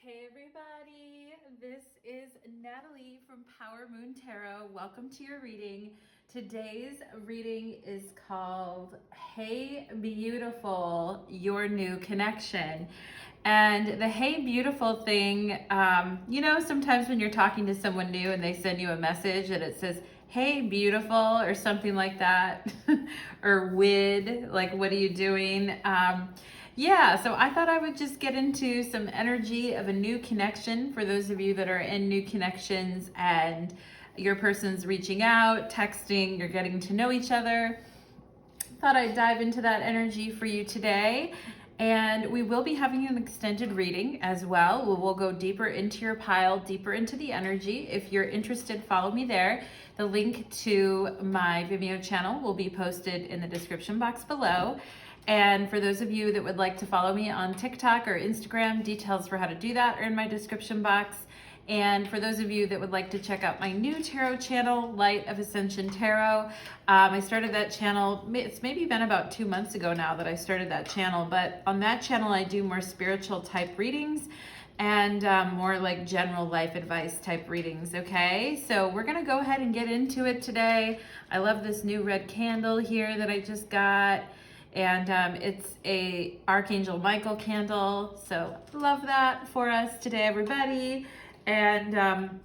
Hey everybody, this is Natalie from Power Moon Tarot. Welcome to your reading. Today's reading is called Hey Beautiful, Your New Connection. And the Hey Beautiful thing, sometimes when you're talking to someone new and they send you a message and it says, Hey Beautiful, or something like that, or Wid, like what are you doing? So I thought I would just get into some energy of a new connection for those of you that are in new connections and your person's reaching out, texting, you're getting to know each other. Thought I'd dive into that energy for you today. And we will be having an extended reading as well. We'll go deeper into your pile, deeper into the energy. If you're interested, follow me there. The link to my Vimeo channel will be posted in the description box below. And for those of you that would like to follow me on TikTok or Instagram, details for how to do that are in my description box. And for those of you that would like to check out my new tarot channel, Light of Ascension Tarot, I started that channel, it's maybe been about 2 months ago now that I started that channel, but on that channel I do more spiritual type readings and more like general life advice type readings, okay? So we're gonna go ahead and get into it today. I love this new red candle here that I just got. And it's a Archangel Michael candle, so love that for us today, everybody. And I'm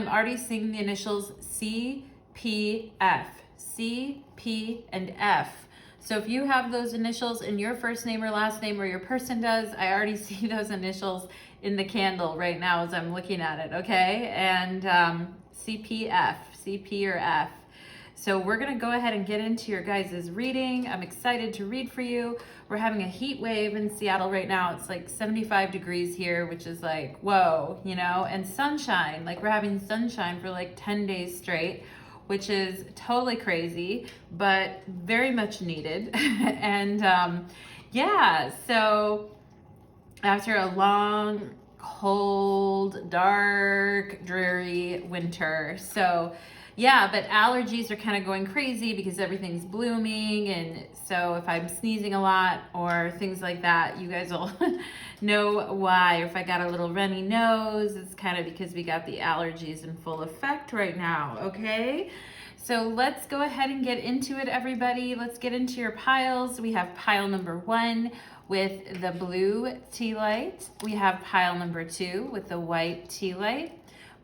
already seeing the initials C, P, F. C, P, and F. So if you have those initials in your first name or last name, or your person does, I already see those initials in the candle right now as I'm looking at it, okay? And CPF, CP or F. So we're gonna go ahead and get into your guys' reading. I'm excited to read for you. We're having a heat wave in Seattle right now. It's like 75 degrees here, which is like, whoa, and sunshine. Like we're having sunshine for like 10 days straight, which is totally crazy, but very much needed. And so after a long, cold, dark, dreary winter. But allergies are kind of going crazy because everything's blooming. And so if I'm sneezing a lot or things like that, you guys will know why. Or if I got a little runny nose, it's kind of because we got the allergies in full effect right now, okay? So let's go ahead and get into it, everybody. Let's get into your piles. We have pile number 1 with the blue tea light. We have pile number 2 with the white tea light.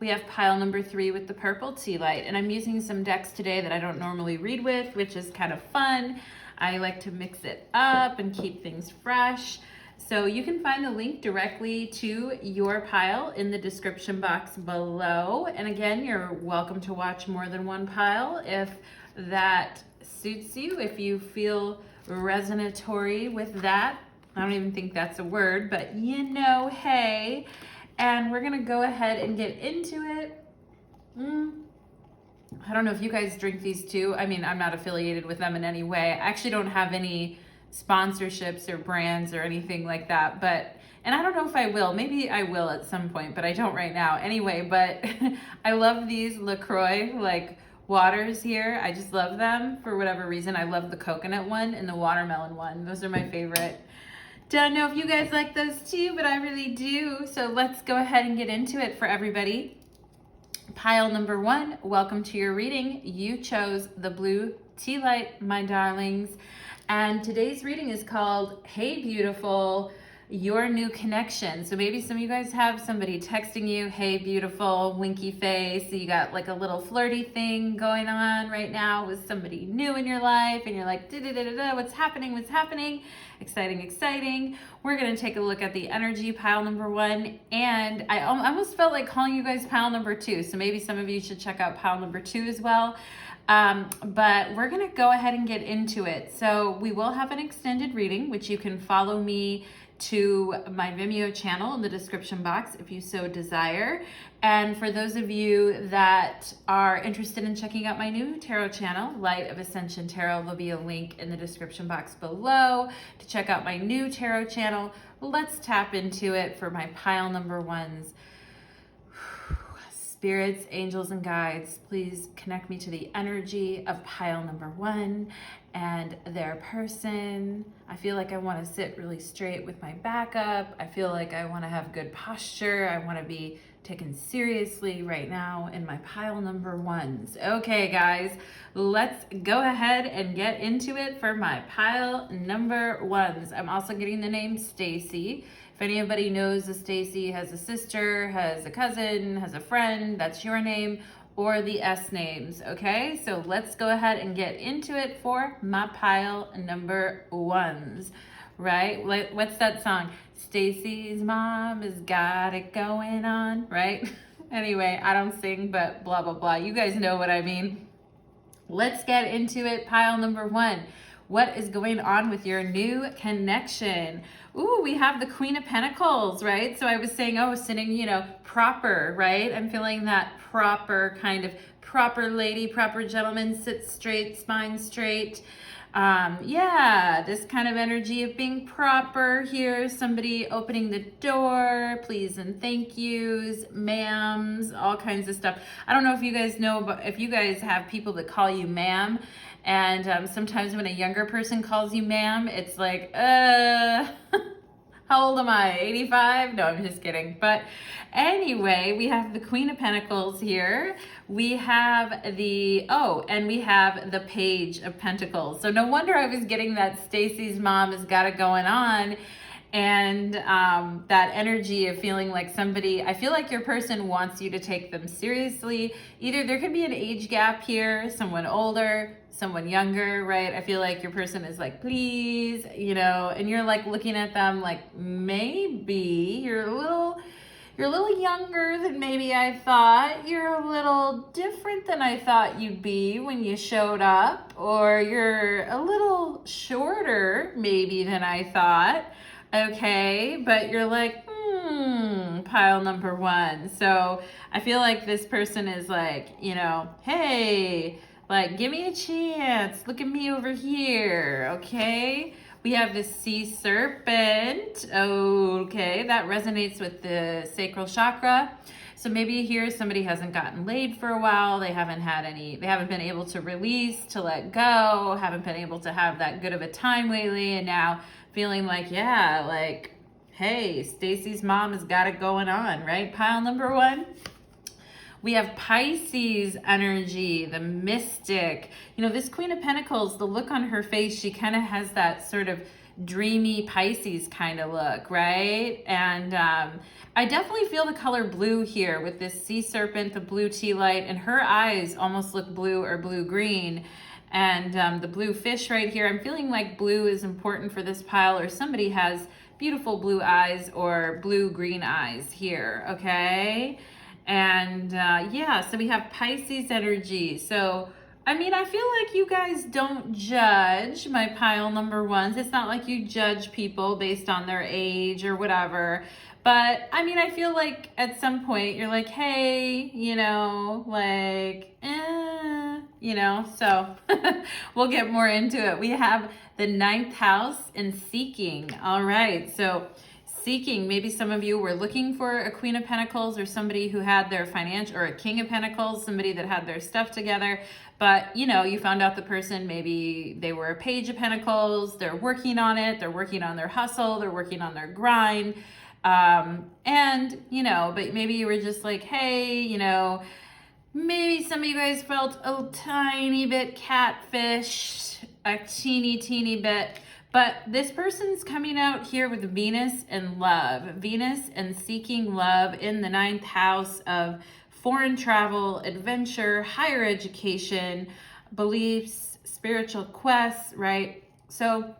We have pile number 3 with the purple tea light. And I'm using some decks today that I don't normally read with, which is kind of fun. I like to mix it up and keep things fresh. So you can find the link directly to your pile in the description box below. And again, you're welcome to watch more than one pile if that suits you, if you feel resonatory with that. I don't even think that's a word, but hey. And we're gonna go ahead and get into it. I don't know if you guys drink these too. I mean, I'm not affiliated with them in any way. I actually don't have any sponsorships or brands or anything like that, and I don't know if I will. Maybe I will at some point, but I don't right now. Anyway, but I love these LaCroix like waters here. I just love them for whatever reason. I love the coconut one and the watermelon one. Those are my favorite. Don't know if you guys like those too, but I really do. So let's go ahead and get into it for everybody. Pile number 1, welcome to your reading. You chose the blue tea light, my darlings. And today's reading is called Hey Beautiful, Your New Connection. So maybe some of you guys have somebody texting you, hey beautiful, winky face. So you got like a little flirty thing going on right now with somebody new in your life. And you're like, what's happening, what's happening? Exciting, exciting. We're gonna take a look at the energy, pile number 1. And I almost felt like calling you guys pile number 2. So maybe some of you should check out pile number 2 as well. But we're gonna go ahead and get into it. So we will have an extended reading, which you can follow me to my Vimeo channel in the description box if you so desire. And for those of you that are interested in checking out my new tarot channel, Light of Ascension Tarot, there'll be a link in the description box below to check out my new tarot channel. Let's tap into it for my pile number 1s. Spirits, angels, and guides, please connect me to the energy of pile number 1 and their person. I feel like I want to sit really straight with my back up. I feel like I want to have good posture. I want to be taken seriously right now in my pile number ones. Okay, guys, let's go ahead and get into it for my pile number ones. I'm also getting the name Stacy. If anybody knows a Stacy, has a sister, has a cousin, has a friend, that's your name, or the S names, okay? So let's go ahead and get into it for my pile number ones, right? What's that song? Stacy's mom has got it going on, right? Anyway, I don't sing, but blah, blah, blah. You guys know what I mean. Let's get into it. Pile number one. What is going on with your new connection? Ooh, we have the Queen of Pentacles, right? So I was saying, oh, sitting, proper, right? I'm feeling that proper kind of proper lady, proper gentleman, sit straight, spine straight. Yeah, this kind of energy of being proper here. Somebody opening the door, please and thank yous, ma'ams, all kinds of stuff. I don't know if you guys know, but if you guys have people that call you ma'am, and sometimes when a younger person calls you ma'am, it's like, how old am I? 85? No, I'm just kidding. But anyway, we have the Queen of Pentacles here. We have and we have the Page of Pentacles. So no wonder I was getting that Stacy's mom has got it going on. And that energy of feeling like I feel like your person wants you to take them seriously. Either there could be an age gap here, someone older, someone younger, right? I feel like your person is like, please, and you're like looking at them like, maybe you're a little younger than maybe I thought. You're a little different than I thought you'd be when you showed up, or you're a little shorter maybe than I thought. Okay, but you're like, pile number one. So I feel like this person is like, hey, like, give me a chance. Look at me over here, okay? We have the Sea Serpent. Okay, that resonates with the sacral chakra. So maybe here somebody hasn't gotten laid for a while. They haven't been able to release, to let go, haven't been able to have that good of a time lately, and now feeling like, yeah, like, hey, Stacy's mom has got it going on, right? Pile number one. We have Pisces energy, the mystic. This Queen of Pentacles, the look on her face, she kind of has that sort of dreamy Pisces kind of look, right? And I definitely feel the color blue here with this Sea Serpent, the blue tea light, and her eyes almost look blue or blue-green. And the blue fish right here, I'm feeling like blue is important for this pile, or somebody has beautiful blue eyes or blue-green eyes here, okay? And so we have Pisces energy. So, I feel like you guys don't judge my pile number ones. It's not like you judge people based on their age or whatever. But, I feel like at some point you're like, hey, so we'll get more into it. We have the 9th house in seeking. All right, so seeking, maybe some of you were looking for a Queen of Pentacles, or somebody who had their financial, or a King of Pentacles, somebody that had their stuff together, but you found out the person, maybe they were a Page of Pentacles, they're working on it, they're working on their hustle, they're working on their grind, but maybe you were just like, hey, maybe some of you guys felt a tiny bit catfished, a teeny bit. But this person's coming out here with Venus and love. Venus and seeking love in the 9th house of foreign travel, adventure, higher education, beliefs, spiritual quests, right? So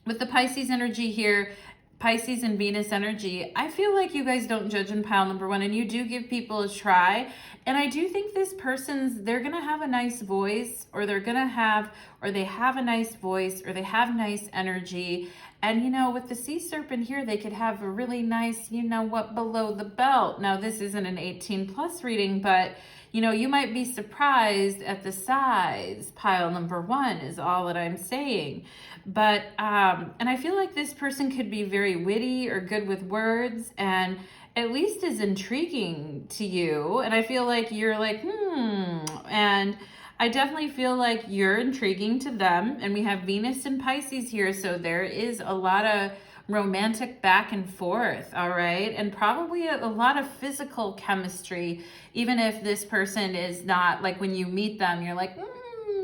with the Pisces energy here, Pisces and Venus energy, I feel like you guys don't judge in pile number one, and you do give people a try. And I do think this they're going to have a nice voice, or they have a nice voice, or they have nice energy. And, with the Sea Serpent here, they could have a really nice, below the belt. Now, this isn't an 18 plus reading, but, you might be surprised at the size. Pile number one is all that I'm saying. But, and I feel like this person could be very witty or good with words, and at least is intriguing to you. And I feel like you're like, and I definitely feel like you're intriguing to them, and we have Venus and Pisces here, so there is a lot of romantic back and forth, all right? And probably a lot of physical chemistry, even if this person is not, like when you meet them, you're like,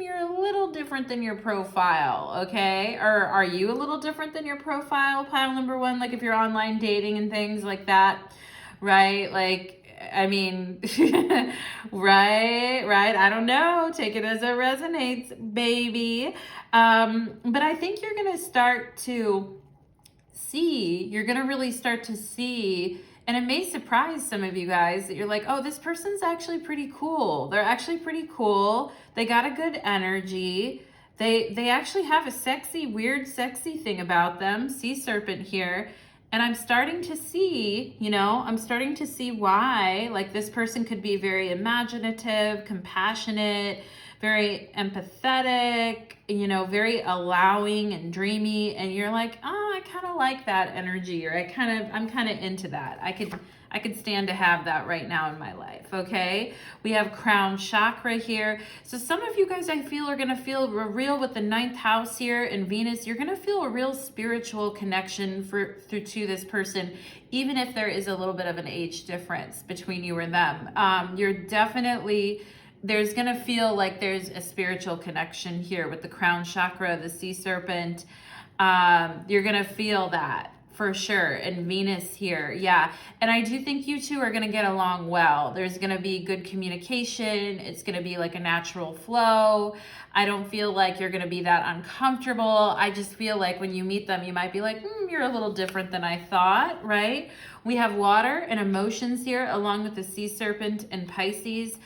you're a little different than your profile, okay? Or are you a little different than your profile, pile number one? Like if you're online dating and things like that, right? Like, I mean, right. I don't know. Take it as it resonates, baby. But I think you're going to start to you're going to really start to see, and it may surprise some of you guys that you're like, oh, this person's actually pretty cool. They're actually pretty cool. They got a good energy. They actually have a sexy, weird, sexy thing about them. Sea serpent here. And I'm starting to see, I'm starting to see why, like this person could be very imaginative, compassionate, very empathetic, very allowing and dreamy. And you're like, oh, I kind of like that energy, or I'm kind of into that. I could stand to have that right now in my life, okay? We have crown chakra here. So some of you guys, I feel, are going to feel real with the 9th house here and Venus. You're going to feel a real spiritual connection to this person, even if there is a little bit of an age difference between you and them. There's going to feel like there's a spiritual connection here with the crown chakra, the sea serpent. You're going to feel that for sure. And Venus here. Yeah. And I do think you two are going to get along well. There's going to be good communication. It's going to be like a natural flow. I don't feel like you're going to be that uncomfortable. I just feel like when you meet them, you might be like, you're a little different than I thought, right? We have water and emotions here along with the sea serpent and Pisces.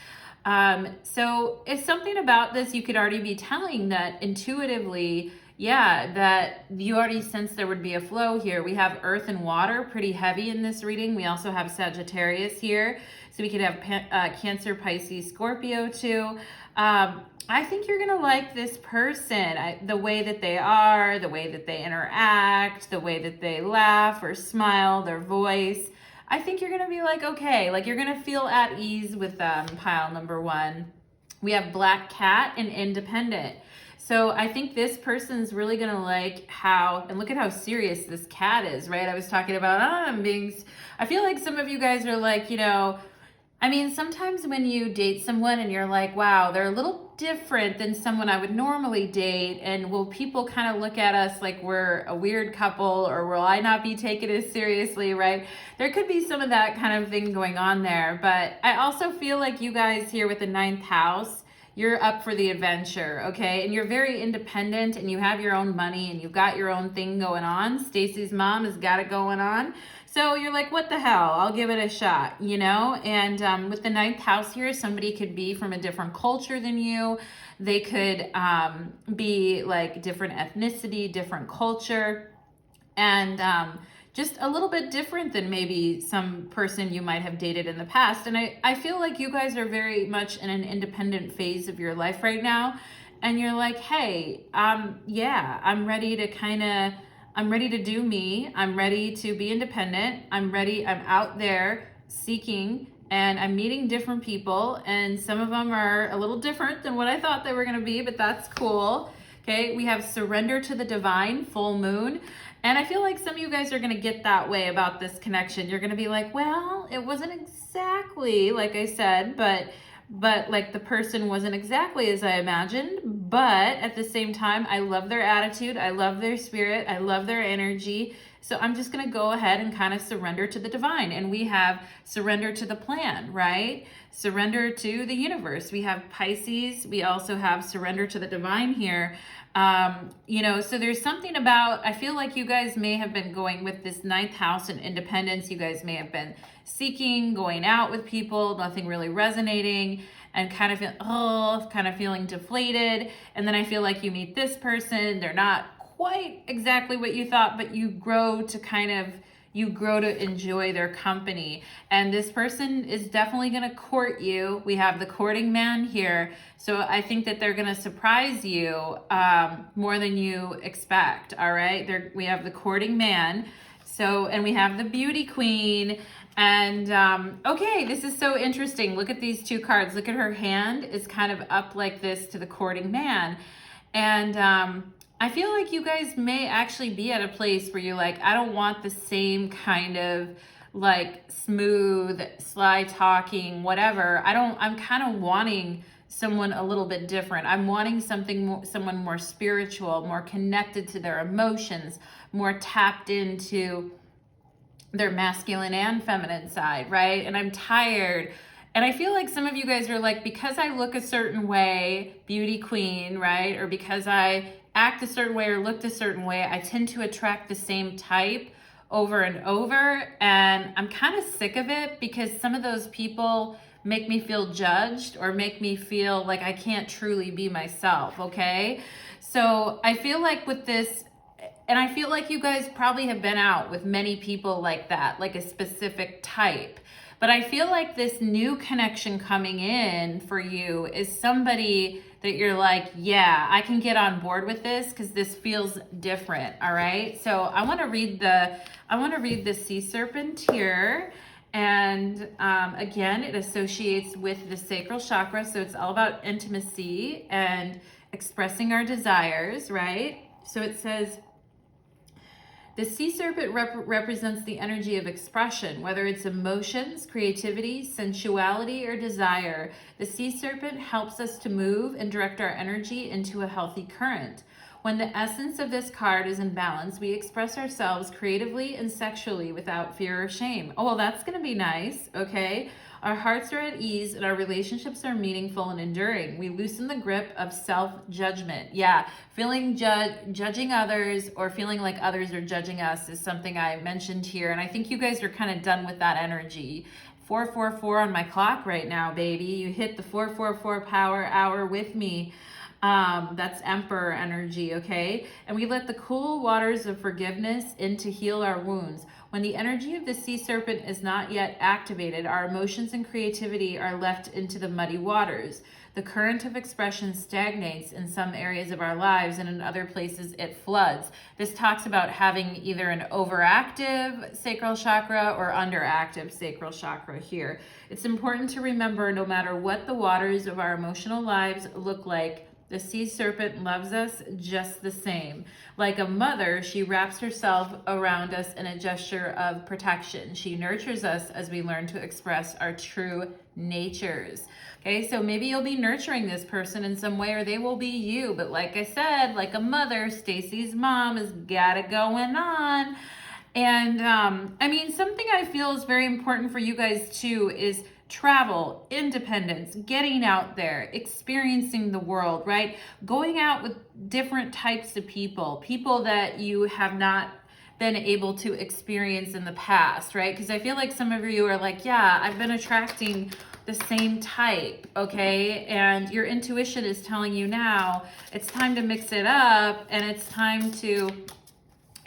So if something about this, you could already be telling that intuitively, that you already sense there would be a flow here. We have earth and water pretty heavy in this reading. We also have Sagittarius here. So we could have Cancer, Pisces, Scorpio too. I think you're going to like this person, the way that they are, the way that they interact, the way that they laugh or smile, their voice. I think you're going to be like, okay, like you're going to feel at ease with them, pile number one. We have black cat and independent. So I think this person's really going to like and look at how serious this cat is, right? I was talking about, I feel like some of you guys are like, sometimes when you date someone and you're like, wow, they're a little different than someone I would normally date, and will people kind of look at us like we're a weird couple, or will I not be taken as seriously, right? There could be some of that kind of thing going on there, but I also feel like you guys here with the 9th house, you're up for the adventure, okay? And you're very independent, and you have your own money, and you've got your own thing going on. Stacy's mom has got it going on. So you're like, what the hell? I'll give it a shot, And with the 9th house here, somebody could be from a different culture than you. They could be like different ethnicity, different culture, and just a little bit different than maybe some person you might have dated in the past. And I feel like you guys are very much in an independent phase of your life right now. And you're like, hey, I'm ready to do me. I'm ready to be independent. I'm out there seeking, and I'm meeting different people, and some of them are a little different than what I thought they were going to be, but that's cool. Okay, we have surrender to the divine, full moon. And I feel like some of you guys are going to get that way about this connection. You're going to be like, well, it wasn't exactly like I said, but like the person wasn't exactly as I imagined. But at the same time, I love their attitude. I love their spirit. I love their energy. So I'm just going to go ahead and kind of surrender to the divine. And we have surrender to the plan, right? Surrender to the universe. We have Pisces. We also have surrender to the divine here. So there's something about, I feel like you guys may have been going with this 9th house and independence. You guys may have been seeking, going out with people, nothing really resonating, and kind of feeling deflated. And then I feel like you meet this person. They're not quite exactly what you thought, but you grow to enjoy their company. And this person is definitely going to court you. We have the courting man here. So I think that they're going to surprise you more than you expect. All right. We have the courting man. So, and we have the beauty queen. And okay, this is so interesting. Look at these two cards. Look at her hand is kind of up like this to the courting man. And I feel like you guys may actually be at a place where you're like, I don't want the same kind of like smooth, sly talking, whatever. I'm kind of wanting someone a little bit different. I'm wanting someone more spiritual, more connected to their emotions, more tapped into their masculine and feminine side, right? And I'm tired. And I feel like some of you guys are like, because I look a certain way, beauty queen, right? Or because I act a certain way or looked a certain way, I tend to attract the same type over and over. And I'm kind of sick of it because some of those people make me feel judged or make me feel like I can't truly be myself, okay? So I feel like with this, and I feel like you guys probably have been out with many people like that, like a specific type. But I feel like this new connection coming in for you is somebody that you're like, yeah, I can get on board with this because this feels different, all right? So I want to read the sea serpent here. And again, it associates with the sacral chakra. So it's all about intimacy and expressing our desires, right? So it says, the sea serpent represents the energy of expression, whether it's emotions, creativity, sensuality, or desire. The sea serpent helps us to move and direct our energy into a healthy current. When the essence of this card is in balance, we express ourselves creatively and sexually without fear or shame. Oh, well, that's going to be nice, okay? Our hearts are at ease and our relationships are meaningful and enduring. We loosen the grip of self-judgment. Yeah, feeling judging others or feeling like others are judging us is something I mentioned here. And I think you guys are kind of done with that energy. 444 on my clock right now, baby. You hit the 444 power hour with me. That's Emperor energy, okay? And we let the cool waters of forgiveness in to heal our wounds. When the energy of the sea serpent is not yet activated, our emotions and creativity are left into the muddy waters. The current of expression stagnates in some areas of our lives, and in other places it floods. This talks about having either an overactive sacral chakra or underactive sacral chakra here. It's important to remember, no matter what the waters of our emotional lives look like, the sea serpent loves us just the same. Like a mother, she wraps herself around us in a gesture of protection. She nurtures us as we learn to express our true natures. Okay, so maybe you'll be nurturing this person in some way, or they will be you. But like I said, like a mother, Stacy's mom has got it going on. And I mean, something I feel is very important for you guys too is travel, independence, getting out there, experiencing the world, right? Going out with different types of people that you have not been able to experience in the past, right? Because I feel like some of you are like, yeah, I've been attracting the same type, okay? And your intuition is telling you now it's time to mix it up and it's time to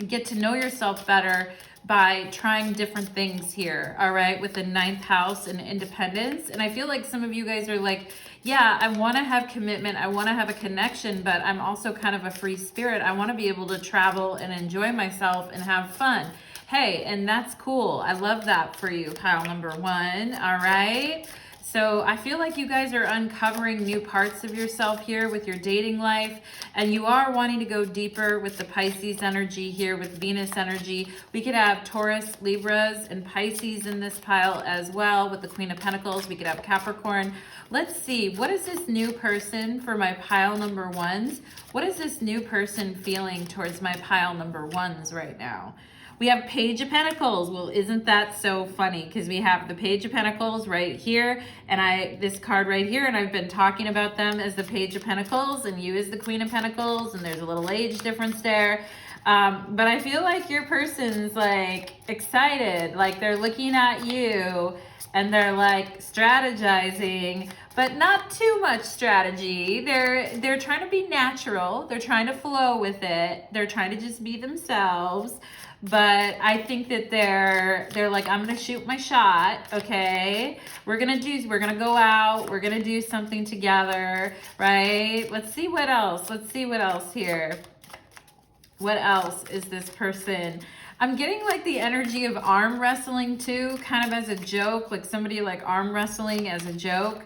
get to know yourself better by trying different things here, all right, with the 9th house and independence. And I feel like some of you guys are like, yeah, I want to have commitment, I want to have a connection, but I'm also kind of a free spirit. I want to be able to travel and enjoy myself and have fun. Hey, and that's cool. I love that for you, pile number 1, all right? So I feel like you guys are uncovering new parts of yourself here with your dating life, and you are wanting to go deeper with the Pisces energy here with Venus energy. We could have Taurus, Libras, and Pisces in this pile as well with the Queen of Pentacles. We could have Capricorn. Let's see, what is this new person for my pile number 1s? What is this new person feeling towards my pile number 1s right now? We have Page of Pentacles. Well, isn't that so funny? Because we have the Page of Pentacles right here, and this card right here, and I've been talking about them as the Page of Pentacles, and you as the Queen of Pentacles, and there's a little age difference there. But I feel like your person's like excited, like they're looking at you, and they're like strategizing, but not too much strategy. They're trying to be natural. They're trying to flow with it. They're trying to just be themselves. But I think that they're like, I'm gonna shoot my shot, okay? We're gonna go out, we're gonna do something together, right? Let's see what else. Let's see what else here. What else is this person I'm getting like the energy of arm wrestling too, kind of as a joke, like somebody like arm wrestling as a joke.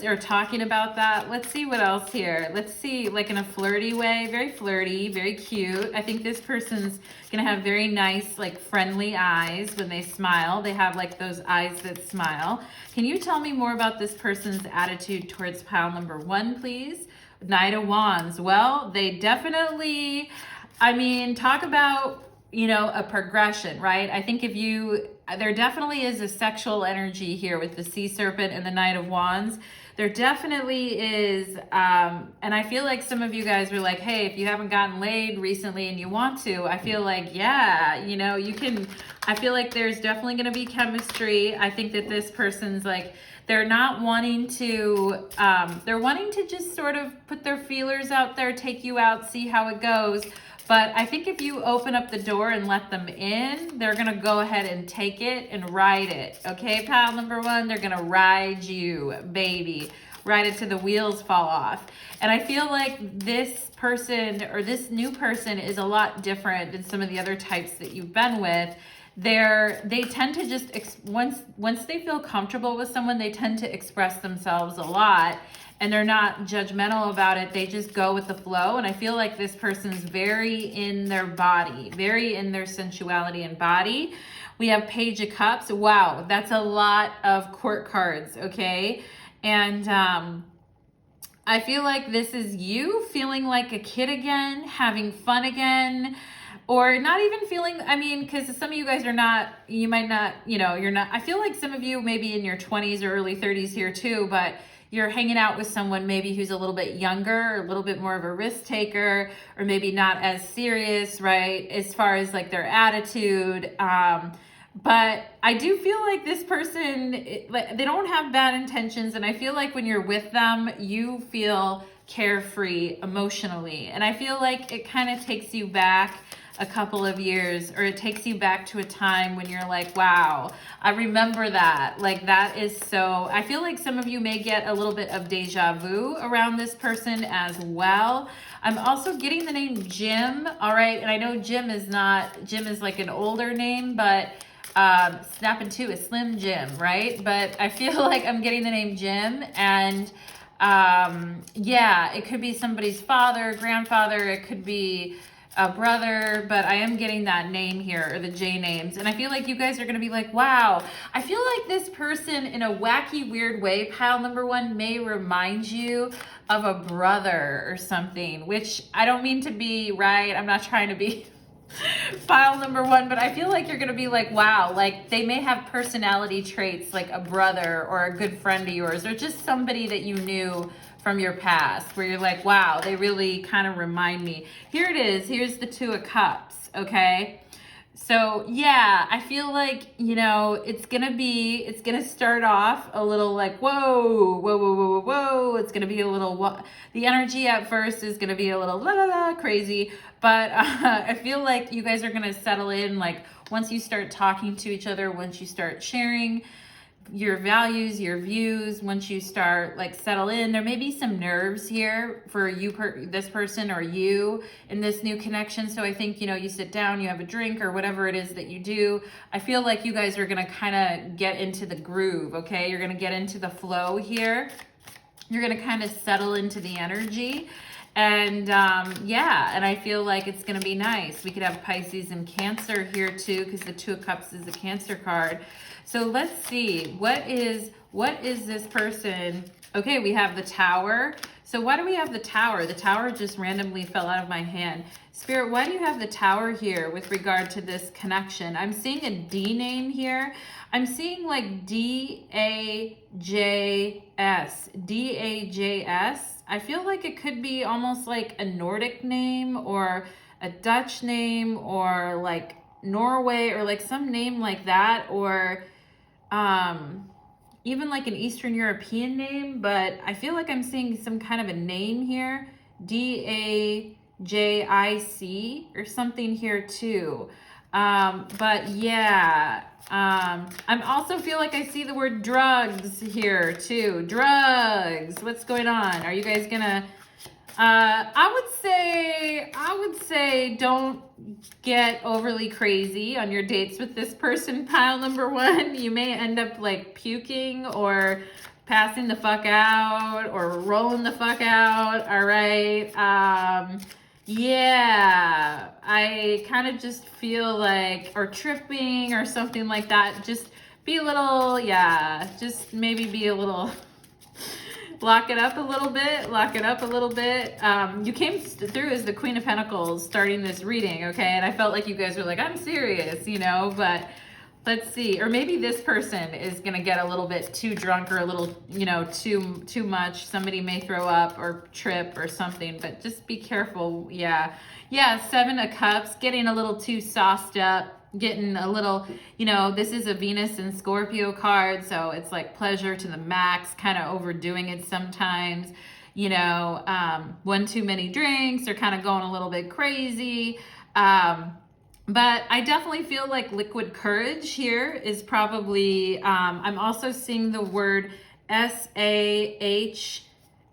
Or talking about that. Let's see what else here. Let's see, like in a flirty way, very flirty, very cute. I think this person's gonna have very nice, like friendly eyes when they smile. They have like those eyes that smile. Can you tell me more about this person's attitude towards pile number 1, please? Knight of Wands. Well, they definitely, I mean, talk about, you know, a progression, right? I think there definitely is a sexual energy here with the Sea Serpent and the Knight of Wands. There definitely is, and I feel like some of you guys were like, hey, if you haven't gotten laid recently and you want to, I feel like, yeah, you know, you can, I feel like there's definitely going to be chemistry. I think that this person's like, they're not wanting to, they're wanting to just sort of put their feelers out there, take you out, see how it goes. But I think if you open up the door and let them in, they're going to go ahead and take it and ride it. Okay, pile number 1, they're going to ride you, baby. Ride it till the wheels fall off. And I feel like this person or this new person is a lot different than some of the other types that you've been with. They tend to just, once they feel comfortable with someone, they tend to express themselves a lot. And they're not judgmental about it. They just go with the flow. And I feel like this person's very in their body, very in their sensuality and body. We have Page of Cups. Wow, that's a lot of court cards, okay? And I feel like this is you feeling like a kid again, having fun again, or not even feeling, I mean, because some of you guys are not, you might not, you know, you're not, I feel like some of you maybe in your 20s or early 30s here too, but you're hanging out with someone maybe who's a little bit younger, or a little bit more of a risk taker, or maybe not as serious, right, as far as like their attitude. But I do feel like this person, they don't have bad intentions. And I feel like when you're with them, you feel carefree emotionally. And I feel like it kind of takes you back a couple of years, or it takes you back to a time when you're like, wow, I remember that. Like that is so, I feel like some of you may get a little bit of deja vu around this person as well. I'm also getting the name Jim. All right. And I know Jim is like an older name, but Snapping 2 is Slim Jim, right? But I feel like I'm getting the name Jim, and yeah, it could be somebody's father, grandfather, it could be a brother, but I am getting that name here, or the J names. And I feel like you guys are going to be like, wow, I feel like this person in a wacky, weird way, pile number 1, may remind you of a brother or something, which I don't mean to be, right? I'm not trying to be pile number 1, but I feel like you're going to be like, wow, like they may have personality traits like a brother or a good friend of yours, or just somebody that you knew from your past, where you're like, wow, they really kind of remind me. Here it is. Here's the 2 of Cups, okay? So yeah, I feel like, you know, it's going to start off a little like, whoa, whoa, whoa, whoa, whoa, whoa. It's going to be a little, the energy at first is going to be a little la la la crazy, but I feel like you guys are going to settle in, like once you start talking to each other, once you start sharing your values, your views, once you start like settle in, there may be some nerves here for you, this person, or you in this new connection. So I think, you know, you sit down, you have a drink or whatever it is that you do. I feel like you guys are going to kind of get into the groove. Okay. You're going to get into the flow here. You're going to kind of settle into the energy. And yeah, and I feel like it's going to be nice. We could have Pisces and Cancer here too, because the 2 of Cups is a Cancer card. So let's see, what is this person? Okay, we have the Tower. So why do we have the Tower? The Tower just randomly fell out of my hand. Spirit, why do you have the Tower here with regard to this connection? I'm seeing a D name here. I'm seeing like D-A-J-S. D-A-J-S. I feel like it could be almost like a Nordic name, or a Dutch name, or like Norway, or like some name like that, or even like an Eastern European name. But I feel like I'm seeing some kind of a name here, D-A-J-I-C or something here too. But yeah, I'm also feel like I see the word drugs here too. Drugs. What's going on? Are you guys gonna, I would say don't get overly crazy on your dates with this person, pile number one. You may end up like puking or passing the fuck out or rolling the fuck out. All right. Yeah, I kind of just feel like, or tripping or something like that. Just be a little, yeah, just maybe be a little, lock it up a little bit, lock it up a little bit. You came through as the Queen of Pentacles starting this reading, okay? And I felt like you guys were like, I'm serious, you know, but let's see. Or maybe this person is going to get a little bit too drunk or a little, you know, too much. Somebody may throw up or trip or something, but just be careful. Yeah. Yeah, Seven of Cups, getting a little too sauced up. Getting a little, you know, this is a Venus and Scorpio card, so it's like pleasure to the max, kind of overdoing it sometimes, you know, one too many drinks or kind of going a little bit crazy. But I definitely feel like liquid courage here is probably, I'm also seeing the word SAHJS.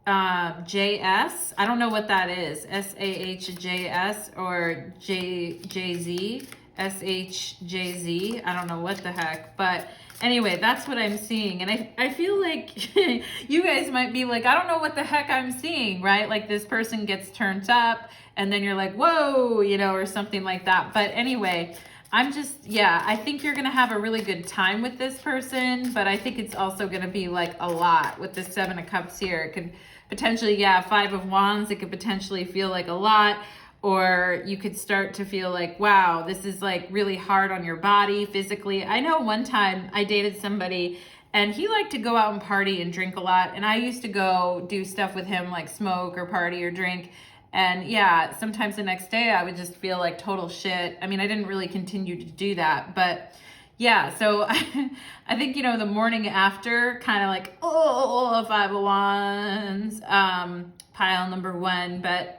I don't know what that is, SAHJS or JZ. SHJZ. I don't know what the heck, but anyway, that's what I'm seeing. And I feel like you guys might be like, I don't know what the heck I'm seeing, right? Like this person gets turned up and then you're like, whoa, you know, or something like that. But anyway, I'm just, yeah, I think you're going to have a really good time with this person, but I think it's also going to be like a lot with the Seven of Cups here. It could potentially, yeah, Five of Wands, it could potentially feel like a lot. Or you could start to feel like, wow, this is like really hard on your body physically. I know one time I dated somebody and he liked to go out and party and drink a lot. And I used to go do stuff with him like smoke or party or drink. And yeah, sometimes the next day I would just feel like total shit. I mean, I didn't really continue to do that, but yeah, so I think, you know, the morning after kind of like, oh, Five of Wands, pile number one, but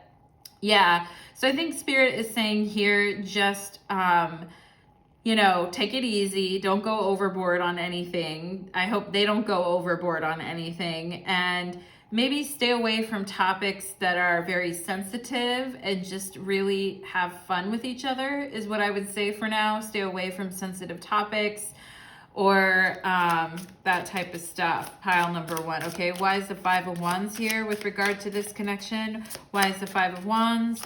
yeah, so I think Spirit is saying here, just, you know, take it easy. Don't go overboard on anything. I hope they don't go overboard on anything. And maybe stay away from topics that are very sensitive and just really have fun with each other is what I would say for now. Stay away from sensitive topics or that type of stuff. Pile number one. Okay, why is the Five of Wands here with regard to this connection? Why is the Five of Wands?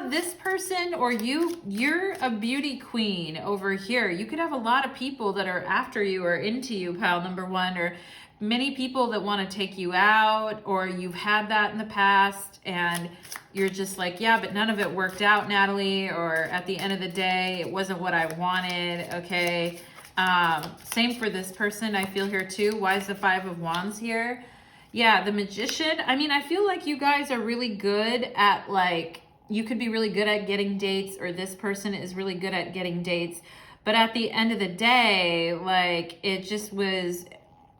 This person or you're a beauty queen over here. You could have a lot of people that are after you or into you, pile number one, or many people that want to take you out, or you've had that in the past and you're just like, yeah, but none of it worked out, Natalie, or at the end of the day, it wasn't what I wanted, okay? Same for this person, I feel here too. Why is the Five of Wands here? Yeah, the Magician. I mean, I feel like you guys are really good at like, you could be really good at getting dates, or this person is really good at getting dates. But at the end of the day, like it just was,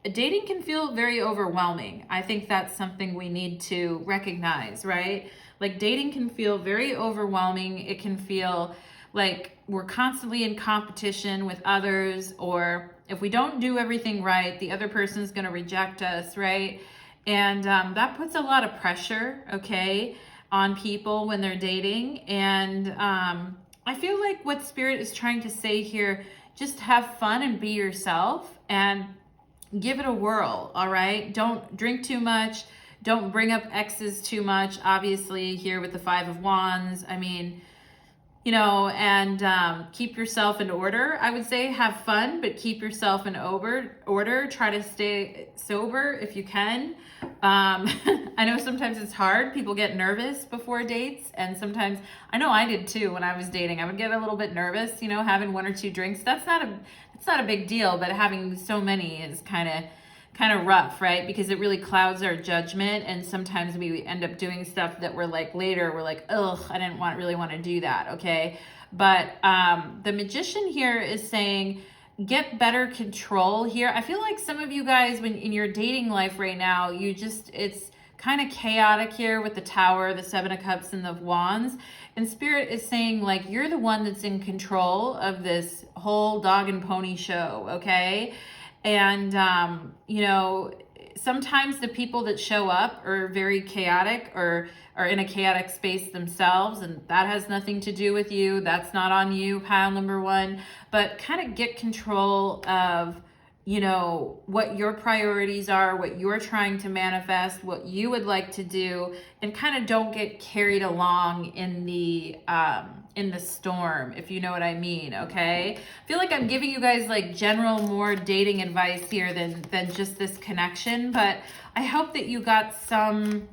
dating can feel very overwhelming. I think that's something we need to recognize, right? Like dating can feel very overwhelming. It can feel like we're constantly in competition with others, or if we don't do everything right, the other person's going to reject us, right? And that puts a lot of pressure, okay, on people when they're dating. And I feel like what Spirit is trying to say here, just have fun and be yourself and give it a whirl, all right? Don't drink too much. Don't bring up exes too much. Obviously, here with the Five of Wands, I mean, you know, and keep yourself in order. I would say have fun, but keep yourself in order. Try to stay sober if you can. I know sometimes it's hard. People get nervous before dates. And sometimes, I know I did too when I was dating. I would get a little bit nervous, you know, having one or two drinks. It's not a big deal, but having so many is kind of rough, right? Because it really clouds our judgment, and sometimes we end up doing stuff that we're like later we're like, ugh, I didn't really want to do that, okay? But the Magician here is saying get better control here. I feel like some of you guys, when in your dating life right now, it's kind of chaotic here with the Tower, the Seven of Cups, and the Wands. And Spirit is saying like you're the one that's in control of this whole dog and pony show, okay? And, you know, sometimes the people that show up are very chaotic or are in a chaotic space themselves, and that has nothing to do with you. That's not on you, pile number one. But kind of get control of, you know, what your priorities are, what you're trying to manifest, what you would like to do, and kind of don't get carried along in the storm, if you know what I mean. Okay, I feel like I'm giving you guys like general more dating advice here than just this connection, but I hope that you got some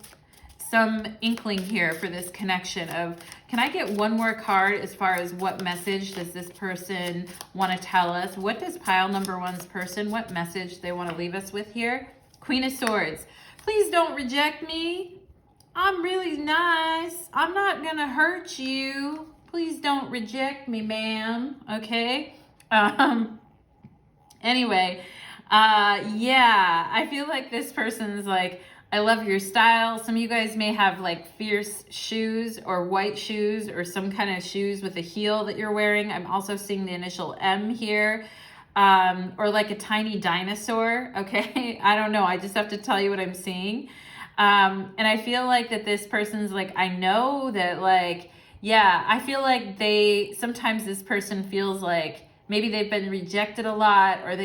inkling here for this connection of, can I get one more card as far as what message does this person want to tell us? What does pile number one's person, what message they want to leave us with here? Queen of Swords. Please don't reject me. I'm really nice. I'm not going to hurt you. Please don't reject me, ma'am. Okay? Anyway, yeah, I feel like this person's like, I love your style. Some of you guys may have like fierce shoes or white shoes or some kind of shoes with a heel that you're wearing. I'm also seeing the initial M here, or like a tiny dinosaur. Okay, I don't know. I just have to tell you what I'm seeing. And I feel like that this person's like, I know that like, yeah, I feel like sometimes this person feels like maybe they've been rejected a lot, or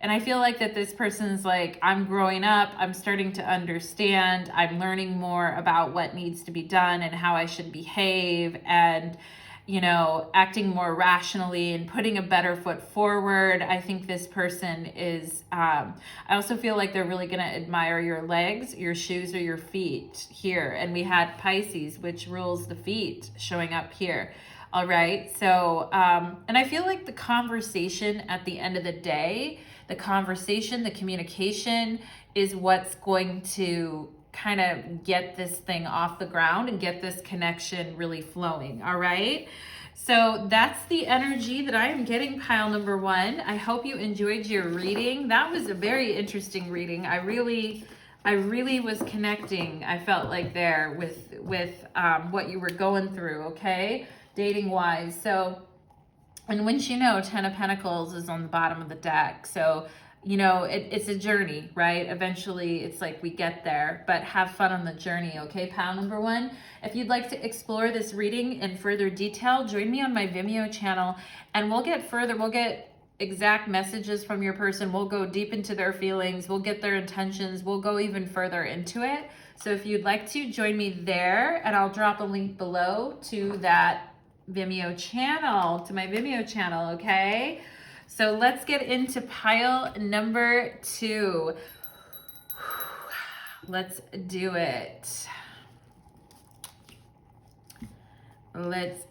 and I feel like that this person's like, I'm growing up, I'm starting to understand, I'm learning more about what needs to be done and how I should behave, and, you know, acting more rationally and putting a better foot forward. I think this person is, I also feel like they're really going to admire your legs, your shoes, or your feet here. And we had Pisces, which rules the feet, showing up here. All right. So, and I feel like the conversation at the end of the day, the conversation, the communication is what's going to kind of get this thing off the ground and get this connection really flowing. All right. So that's the energy that I am getting, pile number one. I hope you enjoyed your reading. That was a very interesting reading. I really was connecting, I felt like there with what you were going through. Okay. Dating wise. So, and once you know, 10 of Pentacles is on the bottom of the deck. So, you know, it's a journey, right? Eventually it's like we get there, but have fun on the journey. Okay. Pile number one. If you'd like to explore this reading in further detail, join me on my Vimeo channel and we'll get exact messages from your person. We'll go deep into their feelings. We'll get their intentions. We'll go even further into it. So if you'd like to join me there, and I'll drop a link below to that Vimeo channel, to my Vimeo channel. Okay. So let's get into pile number two. Let's do it. Let's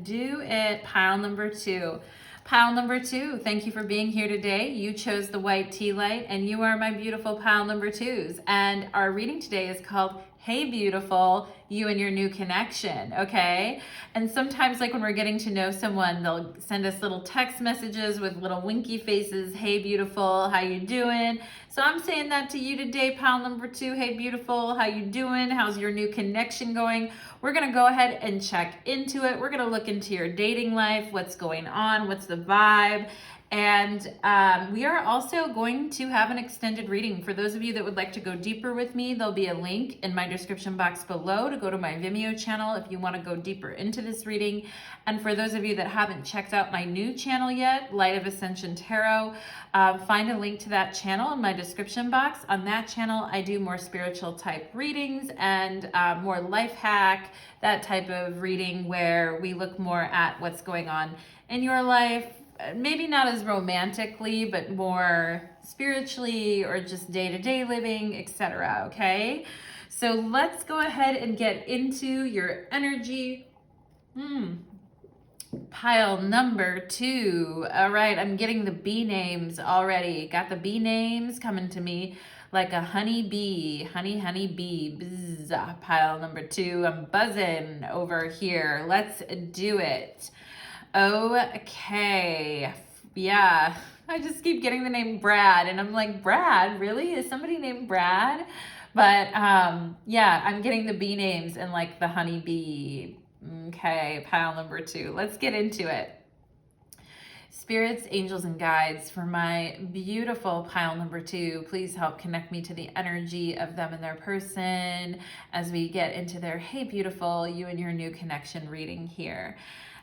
do it. Pile number two. Pile number two, thank you for being here today. You chose the white tea light, and you are my beautiful pile number twos. And our reading today is called Hey Beautiful, You and Your New Connection, okay? And sometimes like when we're getting to know someone, they'll send us little text messages with little winky faces. Hey beautiful, how you doing? So I'm saying that to you today, pile number two. Hey beautiful, how you doing? How's your new connection going? We're gonna go ahead and check into it. We're gonna look into your dating life, what's going on, what's the vibe. And we are also going to have an extended reading. For those of you that would like to go deeper with me, there'll be a link in my description box below to go to my Vimeo channel if you want to go deeper into this reading. And for those of you that haven't checked out my new channel yet, Light of Ascension Tarot, find a link to that channel in my description box. On that channel, I do more spiritual type readings and more life hack, that type of reading where we look more at what's going on in your life. Maybe not as romantically, but more spiritually or just day-to-day living, etc. Okay, so let's go ahead and get into your energy. Pile number two. All right, I'm getting the bee names already. Got the bee names coming to me like a honey bee. Honey bee. Bzz. Pile number two. I'm buzzing over here. Let's do it. Okay, yeah, I just keep getting the name Brad, and I'm like, Brad, really? Is somebody named Brad? But yeah, I'm getting the bee names and like the honey bee. Okay, pile number two. Let's get into it. Spirits, angels, and guides, for my beautiful pile number 2, please help connect me to the energy of them and their person as we get into their Hey Beautiful, you and your new connection reading here.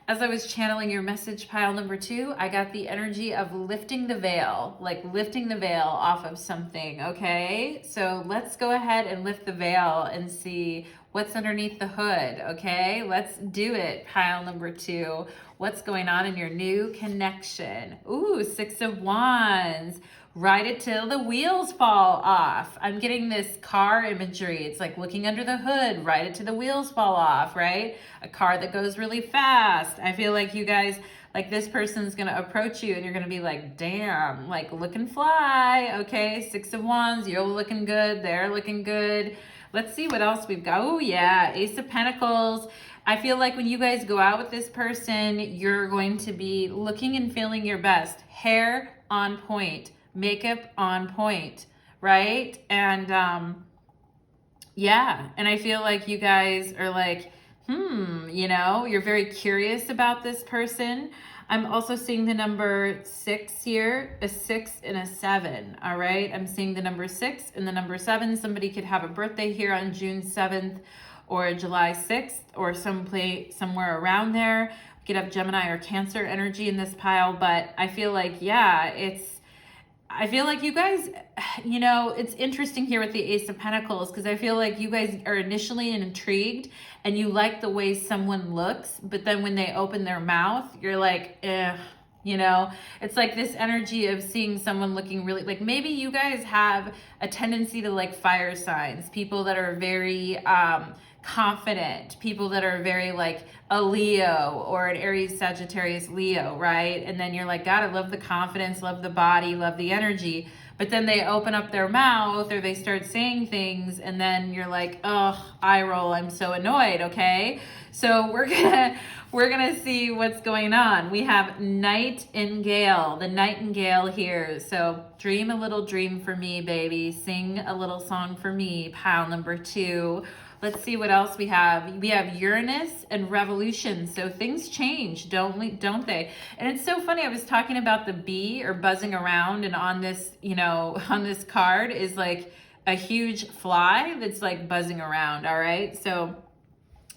As I was channeling your message, pile number 2, I got the energy of lifting the veil, like lifting the veil off of something, okay? So let's go ahead and lift the veil and see what's underneath the hood, okay? Let's do it, pile number 2. What's going on in your new connection? Ooh, 6 of Wands. Ride it till the wheels fall off. I'm getting this car imagery. It's like looking under the hood, ride it till the wheels fall off, right? A car that goes really fast. I feel like you guys, like this person's gonna approach you and you're gonna be like, damn, like look and fly, okay? 6 of Wands, you're looking good, they're looking good. Let's see what else we've got. Oh yeah, Ace of Pentacles. I feel like when you guys go out with this person, you're going to be looking and feeling your best. Hair on point, makeup on point, right? And yeah, and I feel like you guys are like, you know, you're very curious about this person. I'm also seeing the number 6 here, a 6 and a 7, all right? I'm seeing the number 6 and the number 7. Somebody could have a birthday here on June 7th or July 6th or somewhere around there. We could have Gemini or Cancer energy in this pile, but I feel like, yeah, I feel like you guys, you know, it's interesting here with the Ace of Pentacles because I feel like you guys are initially intrigued and you like the way someone looks, but then when they open their mouth, you're like, you know, it's like this energy of seeing someone looking really, like maybe you guys have a tendency to like fire signs, people that are very confident, people that are very like a Leo or an Aries, Sagittarius, Leo, right? And then you're like, God, I love the confidence, love the body, love the energy. But then they open up their mouth or they start saying things and then you're like, oh, eye roll, I'm so annoyed, okay? So we're gonna see what's going on. We have Nightingale, the Nightingale here. So dream a little dream for me, baby. Sing a little song for me, pile number 2. Let's see what else we have. We have Uranus and Revolution. So things change, don't they? And it's so funny. I was talking about the bee or buzzing around, and on this, you know, on this card is like a huge fly that's like buzzing around. All right. So,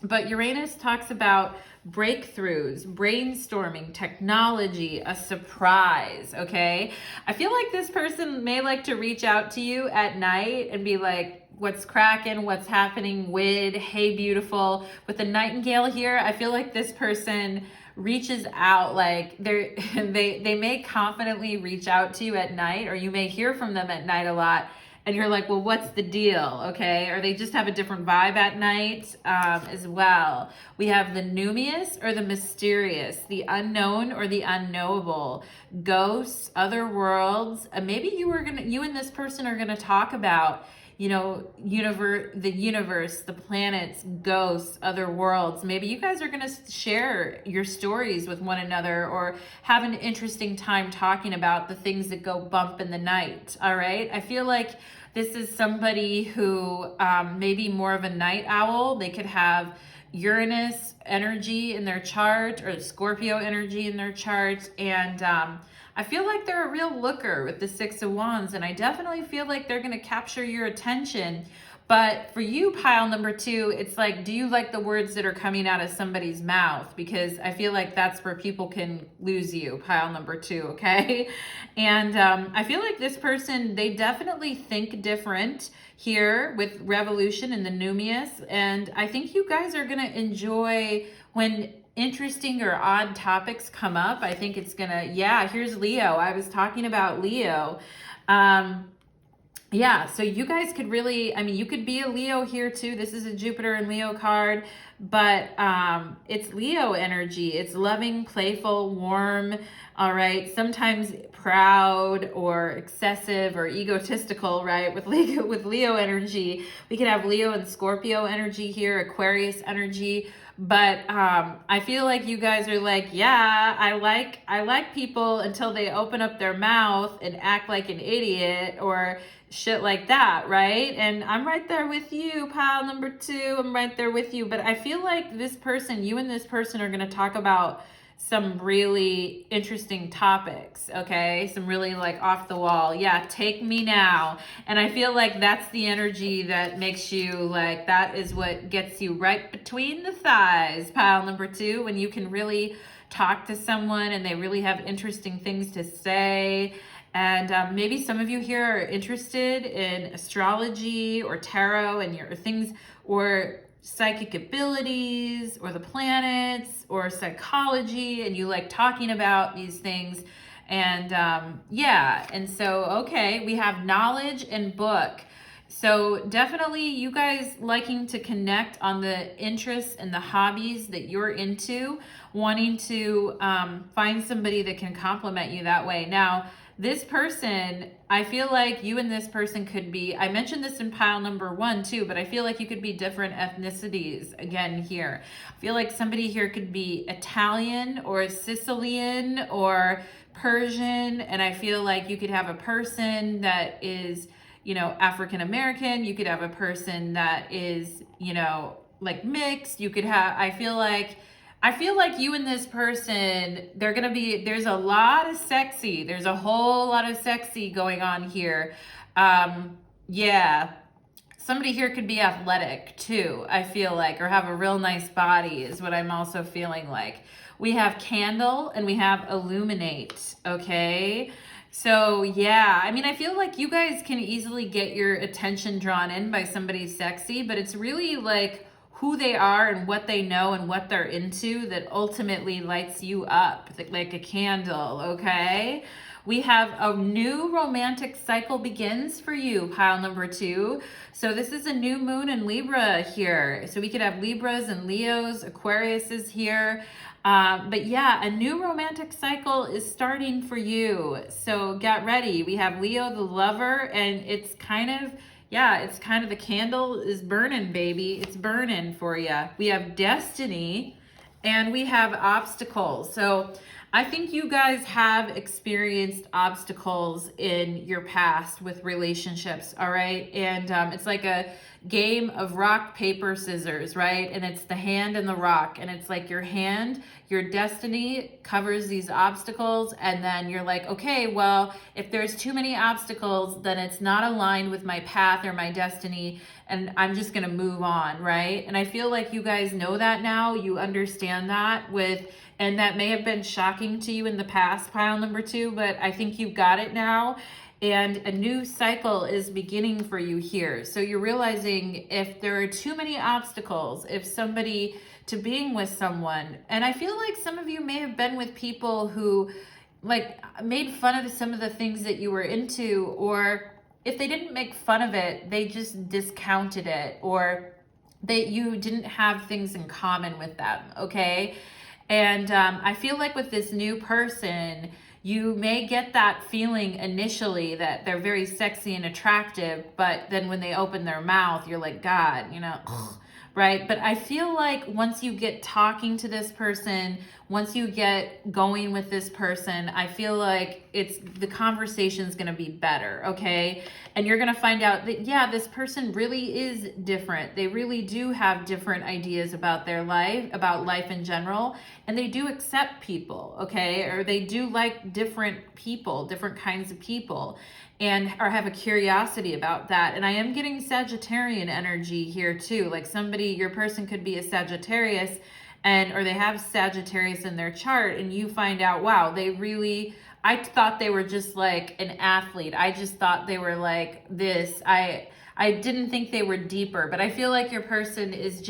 but Uranus talks about breakthroughs, brainstorming, technology, a surprise, okay? I feel like this person may like to reach out to you at night and be like, what's cracking, what's happening, with, hey, beautiful. With the Nightingale here, I feel like this person reaches out, like they may confidently reach out to you at night, or you may hear from them at night a lot. And you're like, well, what's the deal, okay? Or they just have a different vibe at night as well. We have the numinous or the mysterious, the unknown or the unknowable, ghosts, other worlds. Maybe you and this person are gonna talk about, you know, the universe, the planets, ghosts, other worlds. Maybe you guys are going to share your stories with one another or have an interesting time talking about the things that go bump in the night. All right. I feel like this is somebody who may be more of a night owl. They could have Uranus energy in their chart or Scorpio energy in their chart. And I feel like they're a real looker with the 6 of Wands, and I definitely feel like they're going to capture your attention. But for you, pile number 2, it's like, do you like the words that are coming out of somebody's mouth? Because I feel like that's where people can lose you, pile number 2, okay? And I feel like this person, they definitely think different here with Revolution and the numinous. And I think you guys are going to enjoy when interesting or odd topics come up. I think it's gonna, yeah, here's Leo. I was talking about Leo. Yeah, so you guys could really, I mean, you could be a Leo here too. This is a Jupiter and Leo card, but it's Leo energy. It's loving, playful, warm, all right? Sometimes proud or excessive or egotistical, right? With Leo energy. We could have Leo and Scorpio energy here, Aquarius energy. But I feel like you guys are like, yeah, I like people until they open up their mouth and act like an idiot or shit like that, right? And I'm right there with you, pile number 2. I'm right there with you. But I feel like this person, you and this person are going to talk about some really interesting topics, okay? Some really like off the wall. Yeah, take me now. And I feel like that's the energy that makes you like, that is what gets you right between the thighs, pile number 2, when you can really talk to someone and they really have interesting things to say. And maybe some of you here are interested in astrology or tarot and your things, or psychic abilities or the planets or psychology, and you like talking about these things. And yeah, and so okay, we have knowledge and book. So definitely you guys liking to connect on the interests and the hobbies that you're into, wanting to find somebody that can complement you that way. Now, this person, I feel like you and this person could be, I mentioned this in pile number 1 too, but I feel like you could be different ethnicities again here. I feel like somebody here could be Italian or Sicilian or Persian, and I feel like you could have a person that is, you know, African American. You could have a person that is, you know, like mixed. You could have, I feel like you and this person, they're going to be, there's a lot of sexy. There's a whole lot of sexy going on here. Yeah. Somebody here could be athletic too, I feel like, or have a real nice body is what I'm also feeling like. We have candle and we have illuminate, okay? So yeah, I mean, I feel like you guys can easily get your attention drawn in by somebody sexy, but it's really like who they are and what they know and what they're into that ultimately lights you up like a candle, okay? We have a new romantic cycle begins for you, pile number 2. So this is a new moon in Libra here. So we could have Libras and Leos, Aquarius is here. But yeah, a new romantic cycle is starting for you. So get ready. We have Leo the lover, and it's kind of, yeah, it's kind of the candle is burning, baby. It's burning for you. We have destiny and we have obstacles. So I think you guys have experienced obstacles in your past with relationships, all right? And it's like a game of rock, paper, scissors, right? And it's the hand and the rock. And it's like your hand, your destiny covers these obstacles. And then you're like, okay, well, if there's too many obstacles, then it's not aligned with my path or my destiny. And I'm just going to move on, right? And I feel like you guys know that now. You understand that and that may have been shocking to you in the past, pile number 2, but I think you've got it now. And a new cycle is beginning for you here. So you're realizing if there are too many obstacles, if somebody to being with someone, and I feel like some of you may have been with people who like made fun of some of the things that you were into, or if they didn't make fun of it, they just discounted it, or you didn't have things in common with them, okay? And I feel like with this new person, you may get that feeling initially that they're very sexy and attractive, but then when they open their mouth, you're like, God, you know, right? But I feel like once you get talking to this person, once you get going with this person, I feel like the conversation's going to be better, okay? And you're going to find out that, yeah, this person really is different. They really do have different ideas about their life, about life in general, and they do accept people, okay? Or they do like different people, different kinds of people, and or have a curiosity about that. And I am getting Sagittarian energy here too. Like your person could be a Sagittarius, or they have Sagittarius in their chart, and you find out, wow, I thought they were just like an athlete. I just thought they were like this. I didn't think they were deeper, but I feel like your person is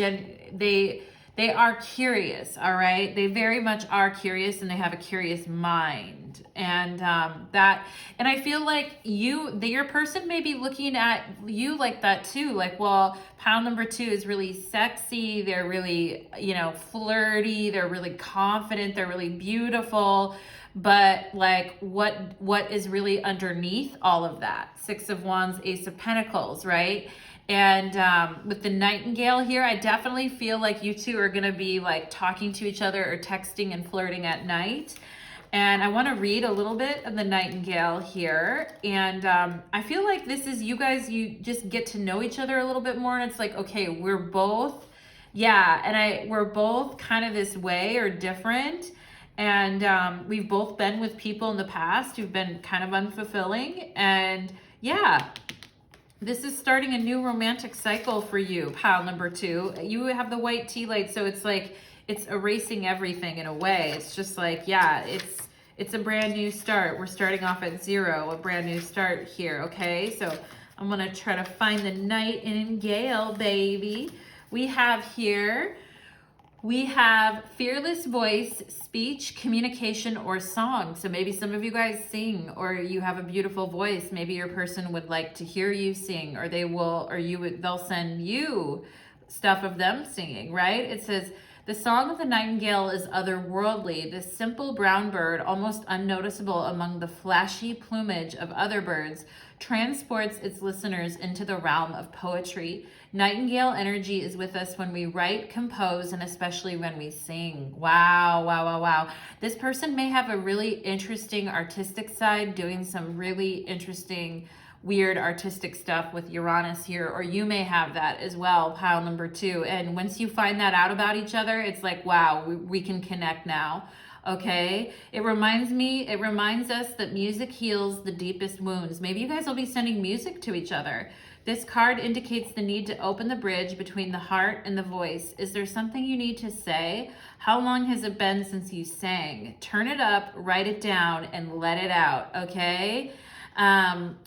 they are curious, all right? They very much are curious, and they have a curious mind. And and I feel like your person may be looking at you like that too. Like, well, pile number 2 is really sexy. They're really, you know, flirty. They're really confident. They're really beautiful. But like, what is really underneath all of that? 6 of Wands, Ace of Pentacles, right? And with the Nightingale here, I definitely feel like you two are going to be like talking to each other or texting and flirting at night. And I want to read a little bit of the Nightingale here. And I feel like this is you guys, you just get to know each other a little bit more. And it's like, okay, we're both kind of this way or different. And we've both been with people in the past who've been kind of unfulfilling. And yeah, this is starting a new romantic cycle for you, pile number 2. You have the white tea light, so it's like it's erasing everything in a way. It's just like, yeah, it's a brand new start. We're starting off at 0, a brand new start here, okay? So I'm going to try to find the nightingale, baby. We have here, we have fearless voice, speech, communication, or song. So maybe some of you guys sing, or you have a beautiful voice. Maybe your person would like to hear you sing, or they will, or you would, they'll send you stuff of them singing, right? It says, the song of the nightingale is otherworldly. This simple brown bird, almost unnoticeable among the flashy plumage of other birds, transports its listeners into the realm of poetry. Nightingale energy is with us when we write, compose, and especially when we sing. Wow, wow, wow, wow. This person may have a really interesting artistic side, doing some really interesting, weird artistic stuff with Uranus here, or you may have that as well, pile number 2. And once you find that out about each other, it's like, wow, we can connect now. Okay, it reminds us that music heals the deepest wounds. Maybe you guys will be sending music to each other. This card indicates the need to open the bridge between the heart and the voice. Is there something you need to say? How long has it been since you sang? Turn it up, write it down, and let it out, okay?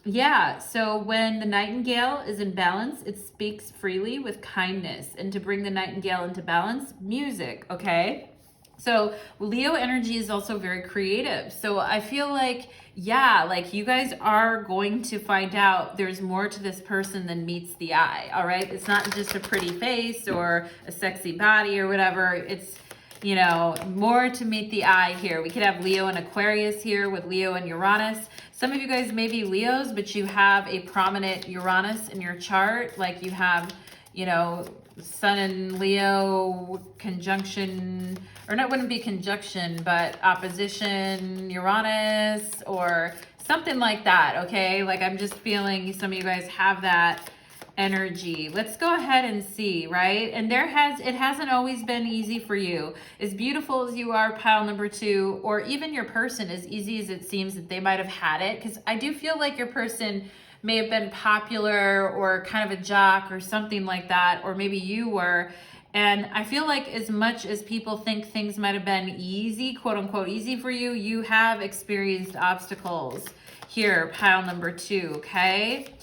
Yeah, so when the nightingale is in balance, it speaks freely with kindness. And to bring the nightingale into balance, music, okay? So Leo energy is also very creative. So I feel like, yeah, like you guys are going to find out there's more to this person than meets the eye, all right? It's not just a pretty face or a sexy body or whatever. It's, you know, more to meet the eye here. We could have Leo and Aquarius here with Leo and Uranus. Some of you guys may be Leos, but you have a prominent Uranus in your chart. Like you have, you know, Sun and Leo conjunction, or not, wouldn't be conjunction, but opposition Uranus or something like that, okay? Like I'm just feeling some of you guys have that energy. Let's go ahead and see, right? And it hasn't always been easy for you. As beautiful as you are, pile number 2, or even your person, as easy as it seems that they might have had it, because I do feel like your person may have been popular or kind of a jock or something like that, or maybe you were. And I feel like as much as people think things might have been easy, quote unquote easy for you, you have experienced obstacles here, pile number 2, okay?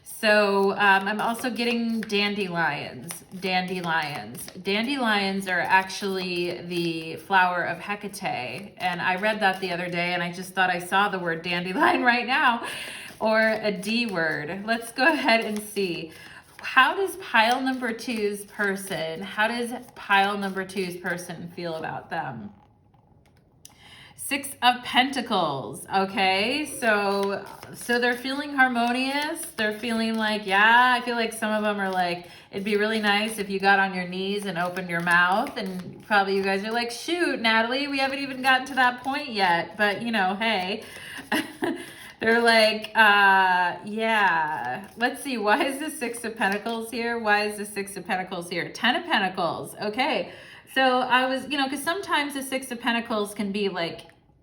So I'm also getting dandelions. Dandelions are actually the flower of Hecate. And I read that the other day and I just thought I saw the word dandelion right now, or a D word. Let's go ahead and see. How does pile number 2's person feel about them? 6 of Pentacles, okay? So they're feeling harmonious. They're feeling like, yeah, I feel like some of them are like, it'd be really nice if you got on your knees and opened your mouth, and probably you guys are like, shoot, Natalie, we haven't even gotten to that point yet, but you know, hey. They're like, yeah. Let's see, why is the 6 of Pentacles here? Why is the 6 of Pentacles here? 10 of Pentacles, okay. So I was, you know, because sometimes the 6 of Pentacles can be like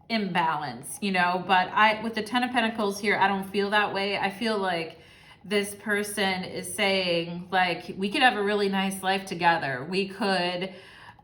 imbalance, you know, but with the 10 of Pentacles here, I don't feel that way. I feel like this person is saying, like, we could have a really nice life together. We could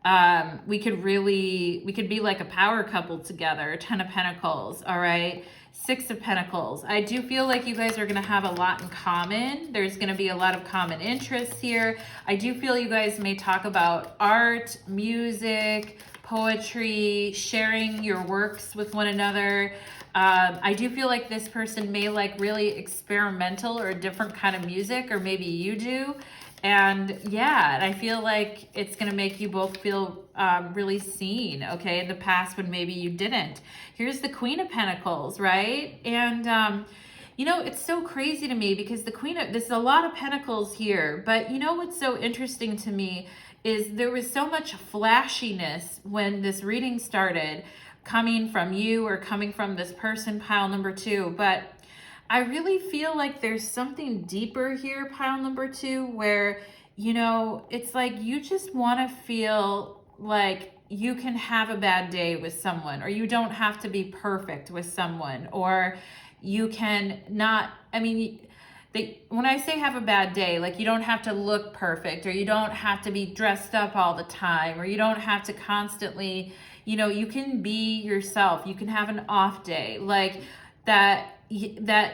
be like a power couple together. 10 of Pentacles, all right. 6 of Pentacles. I do feel like you guys are going to have a lot in common. There's going to be a lot of common interests here. I do feel you guys may talk about art, music, poetry, sharing your works with one another. I do feel like this person may like really experimental or a different kind of music, or maybe you do. And yeah, and I feel like it's going to make you both feel really seen, okay, in the past when maybe you didn't. Here's the Queen of Pentacles, right? And, you know, it's so crazy to me because there's a lot of Pentacles here, but you know what's so interesting to me is there was so much flashiness when this reading started, coming from you or coming from this person, pile number 2, but I really feel like there's something deeper here, pile number 2, where, you know, it's like you just want to feel like you can have a bad day with someone, or you don't have to be perfect with someone, or you can not, I mean, when I say have a bad day, like you don't have to look perfect, or you don't have to be dressed up all the time, or you don't have to constantly, you know, you can be yourself. You can have an off day, like that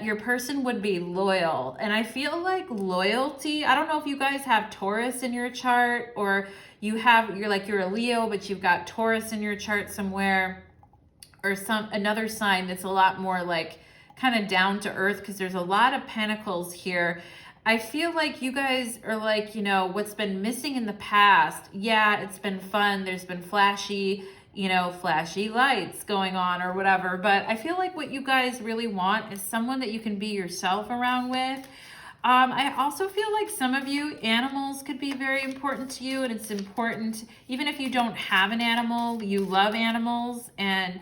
your person would be loyal. And I feel like loyalty, I don't know if you guys have Taurus in your chart, or you're a Leo, but you've got Taurus in your chart somewhere, or another sign that's a lot more like kind of down to earth, because there's a lot of pentacles here. I feel like you guys are like, you know, what's been missing in the past. Yeah, it's been fun. There's been flashy lights going on or whatever. But I feel like what you guys really want is someone that you can be yourself around with. I also feel like some of you, animals could be very important to you, and it's important, even if you don't have an animal, you love animals, and,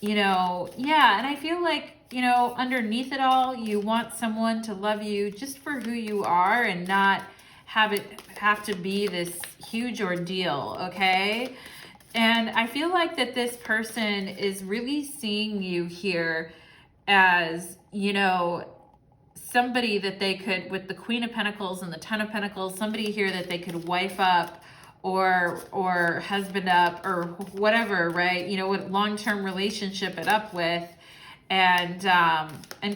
you know, yeah, and I feel like, you know, underneath it all, you want someone to love you just for who you are and not have to be this huge ordeal, okay? And I feel like that this person is really seeing you here as, you know, somebody that they could, with the Queen of Pentacles and the Ten of Pentacles, somebody here that they could wife up or husband up or whatever, right? You know, what long-term relationship it up with, and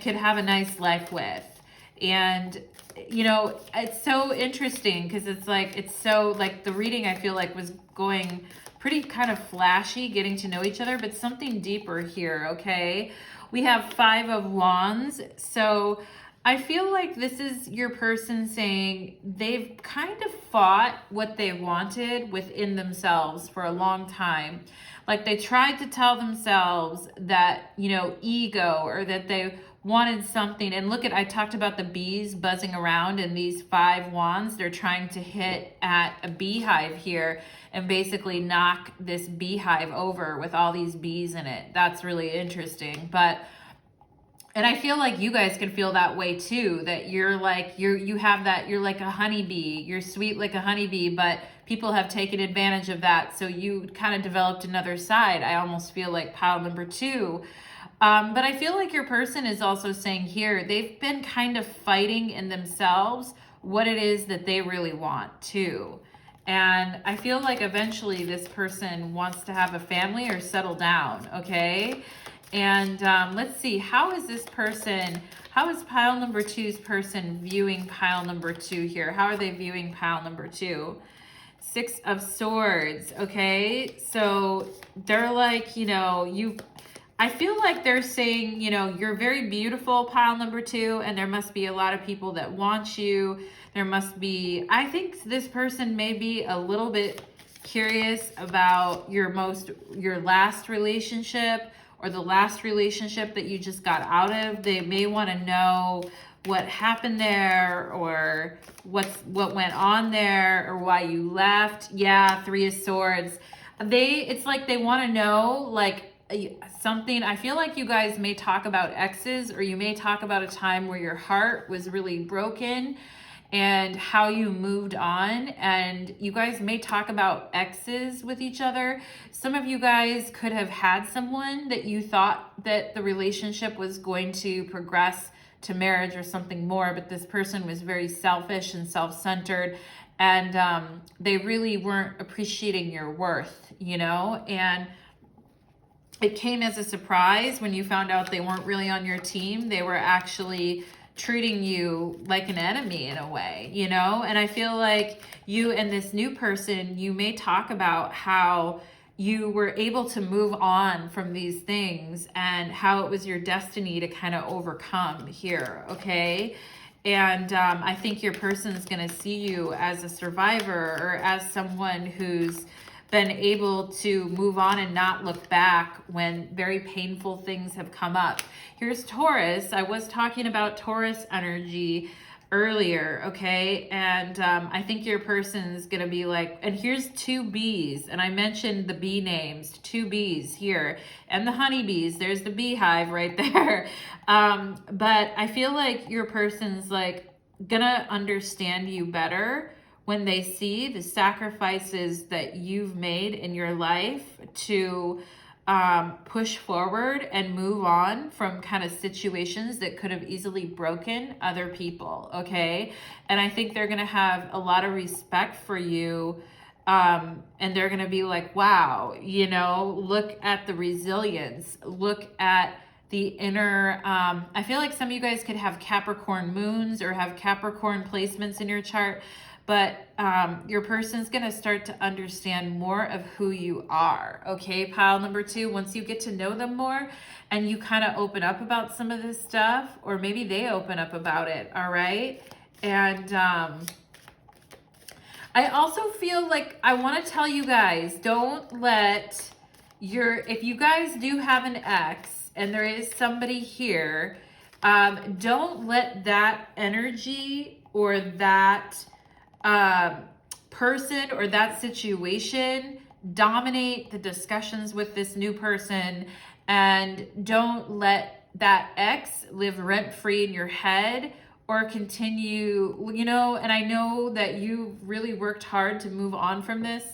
could have a nice life with. And, you know, it's so interesting because it's so like the reading I feel like was going pretty kind of flashy, getting to know each other, but something deeper here, okay? We have Five of Wands. So I feel like this is your person saying they've kind of fought what they wanted within themselves for a long time. Like they tried to tell themselves that, you know, ego, or that they wanted something. And look I talked about the bees buzzing around, and these Five Wands, they're trying to hit at a beehive here and basically knock this beehive over with all these bees in it. That's really interesting. And I feel like you guys can feel that way too, that you're like, you have that, you're like a honeybee, you're sweet like a honeybee, but people have taken advantage of that. So you kind of developed another side. I almost feel like pile number 2. But I feel like your person is also saying here, they've been kind of fighting in themselves what it is that they really want too. And I feel like eventually this person wants to have a family or settle down, okay? And let's see, how is pile number 2's person viewing pile number 2 here? How are they viewing pile number 2? 6 of Swords, okay? So they're like, you know, I feel like they're saying, you know, you're very beautiful, pile number 2, and there must be a lot of people that want you. There must be, I think this person may be a little bit curious about your last relationship, or the last relationship that you just got out of. They may want to know what happened there, or what went on there, or why you left. Yeah, 3 of Swords. It's like they want to know, like, something. I feel like you guys may talk about exes, or you may talk about a time where your heart was really broken and how you moved on, and you guys may talk about exes with each other. Some of you guys could have had someone that you thought that the relationship was going to progress to marriage or something more, but this person was very selfish and self-centered, and they really weren't appreciating your worth, you know, and it came as a surprise when you found out they weren't really on your team. They were actually treating you like an enemy in a way, you know? And I feel like you and this new person, you may talk about how you were able to move on from these things and how it was your destiny to kind of overcome here, okay? And I think your person is going to see you as a survivor, or as someone who's been able to move on and not look back when very painful things have come up. Here's Taurus. I was talking about Taurus energy earlier, okay? And I think your person's gonna be like, and here's 2 bees, and I mentioned the bee names, 2 bees here, and the honeybees, there's the beehive right there. But I feel like your person's like gonna understand you better when they see the sacrifices that you've made in your life to push forward and move on from kind of situations that could have easily broken other people, okay? And I think they're going to have a lot of respect for you, and they're going to be like, wow, you know, look at the resilience, look at the inner, I feel like some of you guys could have Capricorn moons or have Capricorn placements in your chart, but your person's going to start to understand more of who you are, okay? Pile number 2, once you get to know them more and you kind of open up about some of this stuff, or maybe they open up about it, all right? And I also feel like I want to tell you guys, don't let if you guys do have an ex and there is somebody here, don't let that energy or that person or that situation dominate the discussions with this new person, and don't let that ex live rent-free in your head or continue, you know. And I know that you really worked hard to move on from this,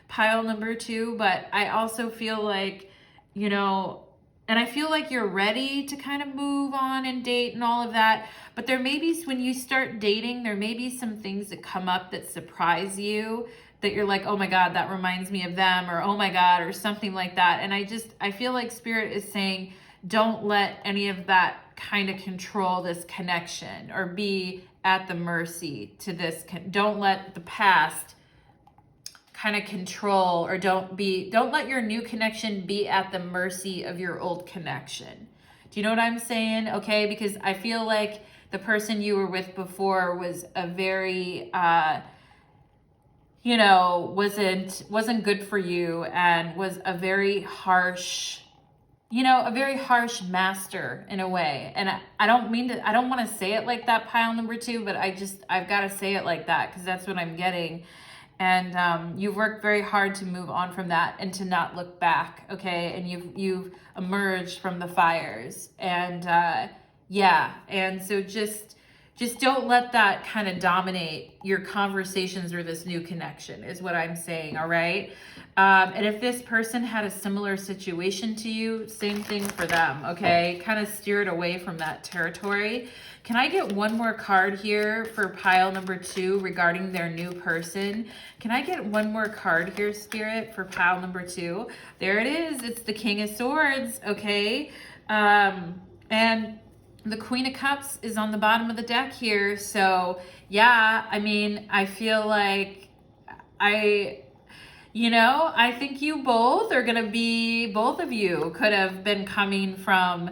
pile number 2, but I also feel like, you know, and I feel like you're ready to kind of move on and date and all of that. But there may be, when you start dating, there may be some things that come up that surprise you, that you're like, oh my God, that reminds me of them, or oh my God, or something like that. And I feel like Spirit is saying, don't let any of that kind of control this connection or be at the mercy to this. Don't let the past kind of control, or don't let your new connection be at the mercy of your old connection. Do you know what I'm saying? Okay, because I feel like the person you were with before was a very you know, wasn't good for you, and was a very harsh, you know, a very harsh master in a way. And I don't want to say it like that, pile number 2, but I've got to say it like that because that's what I'm getting. And you've worked very hard to move on from that and to not look back, okay? And you've emerged from the fires. And yeah, and so just don't let that kind of dominate your conversations or this new connection is what I'm saying, all right? And if this person had a similar situation to you, same thing for them, okay? Kind of steer it away from that territory. Can I get one more card here for pile number 2 regarding their new person? Can I get one more card here, Spirit, for pile number 2? There it is. It's the King of Swords, okay? And the Queen of Cups is on the bottom of the deck here. So, yeah, I mean, I feel like you know, I think you both are going to be, both of you could have been coming from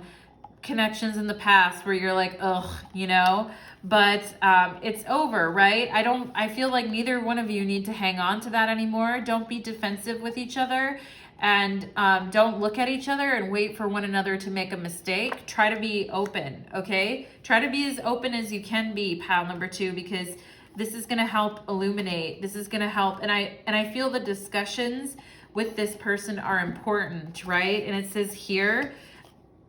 connections in the past where you're like, ugh, you know, but it's over, right? I feel like neither one of you need to hang on to that anymore. Don't be defensive with each other, and don't look at each other and wait for one another to make a mistake. Try to be open, okay? Try to be as open as you can be, pile number 2, because this is going to help illuminate. This is going to help. And I feel the discussions with this person are important, right? And it says here,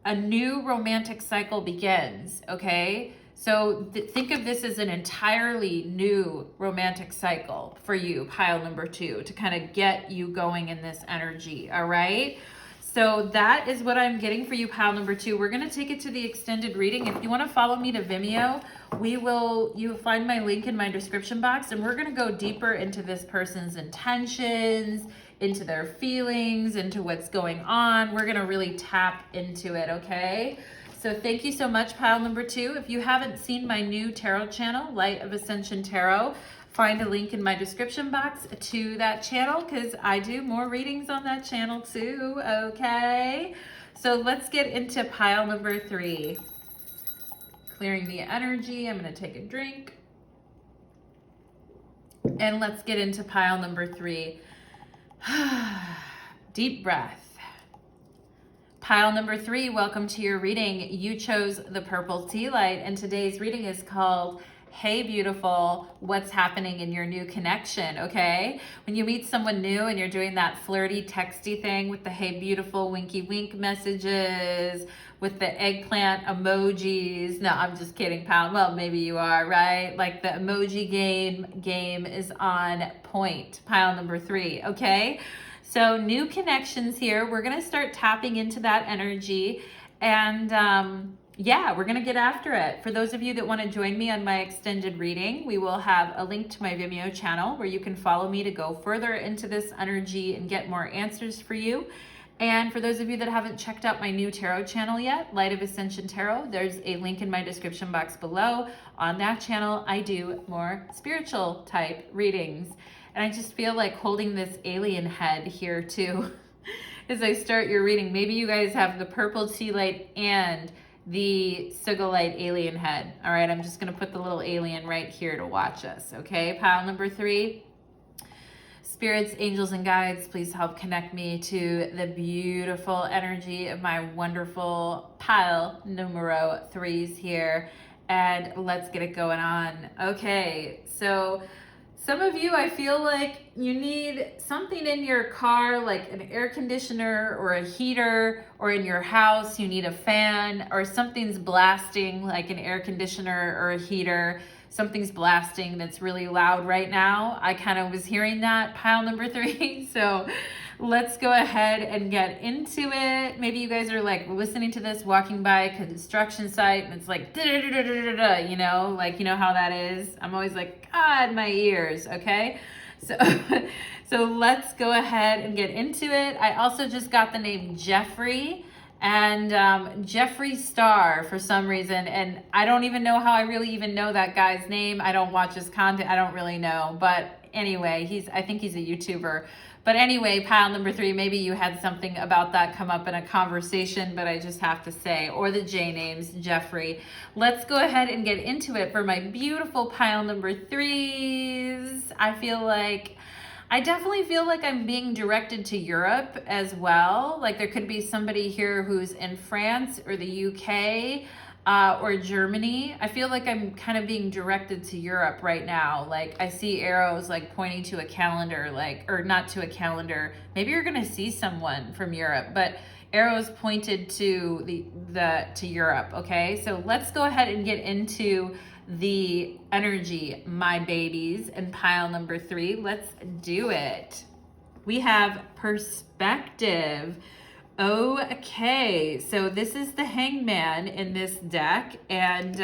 a new romantic cycle begins, okay? So think of this as an entirely new romantic cycle for you, pile number 2, to kind of get you going in this energy, all right? So that is what I'm getting for you, pile number 2. We're going to take it to the extended reading. If you want to follow me to Vimeo, you'll find my link in my description box, and we're going to go deeper into this person's intentions, into their feelings, into what's going on. We're going to really tap into it, okay? So thank you so much, pile number 2. If you haven't seen my new tarot channel, Light of Ascension Tarot, find a link in my description box to that channel, because I do more readings on that channel too, okay? So let's get into pile number 3. Clearing the energy. I'm going to take a drink. And let's get into pile number 3. Deep breath. Pile number 3, welcome to your reading. You chose the purple tea light, and today's reading is called Hey Beautiful, what's happening in your new connection, okay? When you meet someone new and you're doing that flirty, texty thing with the Hey Beautiful, winky wink messages, with the eggplant emojis. No, I'm just kidding, pal. Well, maybe you are, right? Like the emoji game is on point. Pile number 3, okay? So new connections here. We're going to start tapping into that energy, and yeah, we're going to get after it. For those of you that want to join me on my extended reading, we will have a link to my Vimeo channel where you can follow me to go further into this energy and get more answers for you. And for those of you that haven't checked out my new tarot channel yet, Light of Ascension Tarot, there's a link in my description box below. On that channel, I do more spiritual type readings. And I just feel like holding this alien head here too as I start your reading. Maybe you guys have the purple tea light and the Sigilite alien head. All right, I'm just going to put the little alien right here to watch us. Okay, pile number 3. Spirits, angels, and guides, please help connect me to the beautiful energy of my wonderful pile numero 3s here. And let's get it going on. Okay, so some of you, I feel like you need something in your car, like an air conditioner or a heater, or in your house, you need a fan, or something's blasting, like an air conditioner or a heater. Something's blasting that's really loud right now. I kind of was hearing that, pile number 3. So let's go ahead and get into it. Maybe you guys are like listening to this, walking by a construction site, and it's like, you know, like, you know how that is. I'm always like, God, my ears, okay? So, so let's go ahead and get into it. I also just got the name Jeffrey and Jeffree Star for some reason, and I don't even know how I really even know that guy's name. I don't watch his content. I don't really know, but anyway, I think he's a YouTuber. But anyway, pile number 3, maybe you had something about that come up in a conversation, but I just have to say, or the J names, Jeffrey. Let's go ahead and get into it for my beautiful pile number 3s. I definitely feel like I'm being directed to Europe as well. Like there could be somebody here who's in France or the UK or Germany. I feel like I'm kind of being directed to Europe right now. Like I see arrows like pointing to a calendar, like, or not to a calendar. Maybe you're gonna see someone from Europe, but arrows pointed to to Europe. Okay, so let's go ahead and get into the energy, my babies, and pile number 3. Let's do it. We have perspective. Okay, so this is the Hangman in this deck, and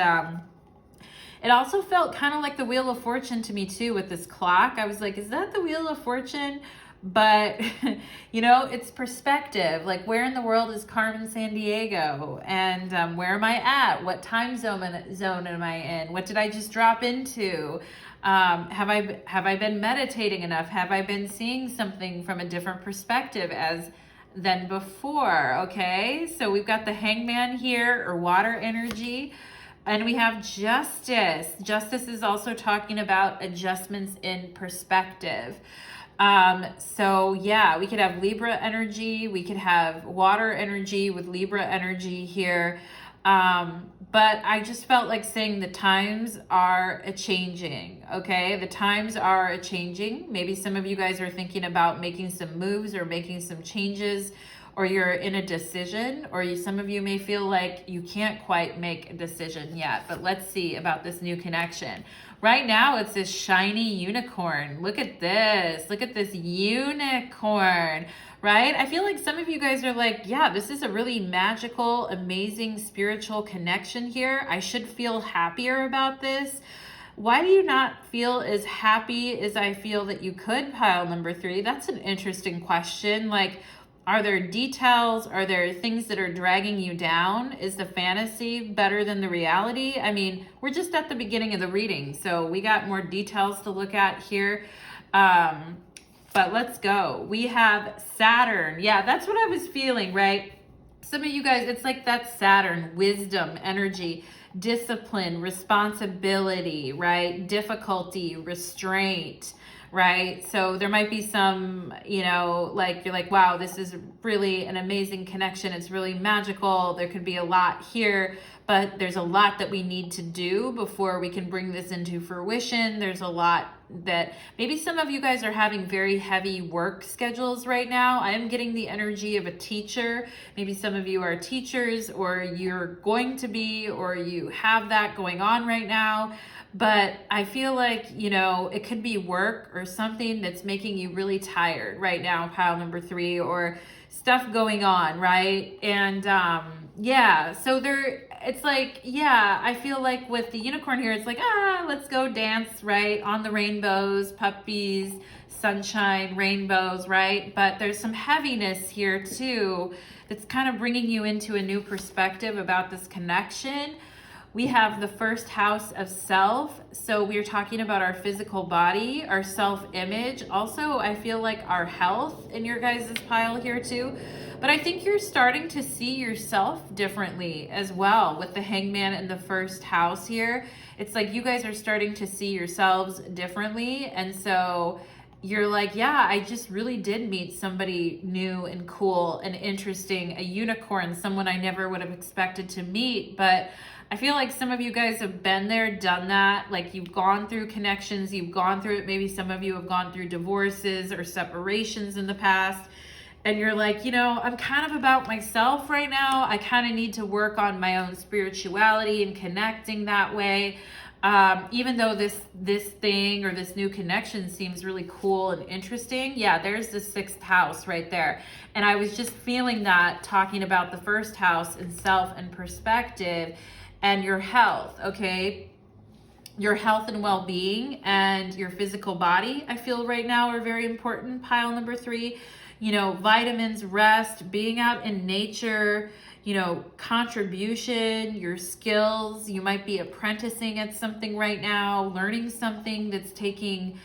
it also felt kind of like the Wheel of Fortune to me too with this clock. I was like, is that the Wheel of Fortune? But you know, it's perspective. Like, where in the world is Carmen Sandiego? And where am I at? What time zone am I in? What did I just drop into? Have I been meditating enough? Have I been seeing something from a different perspective than before? Okay, so we've got the Hangman here, or water energy. And we have Justice. Justice is also talking about adjustments in perspective. So yeah, we could have Libra energy, we could have water energy with Libra energy here. But I just felt like saying the times are a-changing, okay? The times are a-changing. Maybe some of you guys are thinking about making some moves or making some changes, or you're in a decision, or some of you may feel like you can't quite make a decision yet. But let's see about this new connection. Right now, it's this shiny unicorn. Look at this. Look at this unicorn, right? I feel like some of you guys are like, yeah, this is a really magical, amazing spiritual connection here. I should feel happier about this. Why do you not feel as happy as I feel that you could, pile number 3? That's an interesting question. Like, are there details? Are there things that are dragging you down? Is the fantasy better than the reality? I mean, we're just at the beginning of the reading, so we got more details to look at here. But let's go. We have Saturn. Yeah, that's what I was feeling, right? Some of you guys, it's like that Saturn, wisdom, energy, discipline, responsibility, right? Difficulty, restraint, right? So there might be some, you know, like you're like, wow, this is really an amazing connection. It's really magical. There could be a lot here, but there's a lot that we need to do before we can bring this into fruition. There's a lot that maybe some of you guys are having very heavy work schedules right now. I am getting the energy of a teacher. Maybe some of you are teachers, or you're going to be, or you have that going on right now. But I feel like, you know, it could be work or something that's making you really tired right now, pile number 3, or stuff going on, right? And yeah, so it's like, yeah, I feel like with the unicorn here, it's like, let's go dance, right? On the rainbows, puppies, sunshine, rainbows, right? But there's some heaviness here too that's kind of bringing you into a new perspective about this connection. We have the first house of self. So we're talking about our physical body, our self-image. Also, I feel like our health in your guys' pile here too. But I think you're starting to see yourself differently as well with the hangman in the first house here. It's like you guys are starting to see yourselves differently. And so you're like, yeah, I just really did meet somebody new and cool and interesting, a unicorn, someone I never would have expected to meet. But I feel like some of you guys have been there, done that. Like you've gone through connections, you've gone through it. Maybe some of you have gone through divorces or separations in the past. And you're like, you know, I'm kind of about myself right now. I kind of need to work on my own spirituality and connecting that way. Even though this thing or this new connection seems really cool and interesting. Yeah, there's the 6th house right there. And I was just feeling that talking about the first house and self and perspective and your health, okay? Your health and well-being and your physical body, I feel right now are very important. Pile number 3, you know, vitamins, rest, being out in nature, you know, contribution, your skills. You might be apprenticing at something right now, learning something that's taking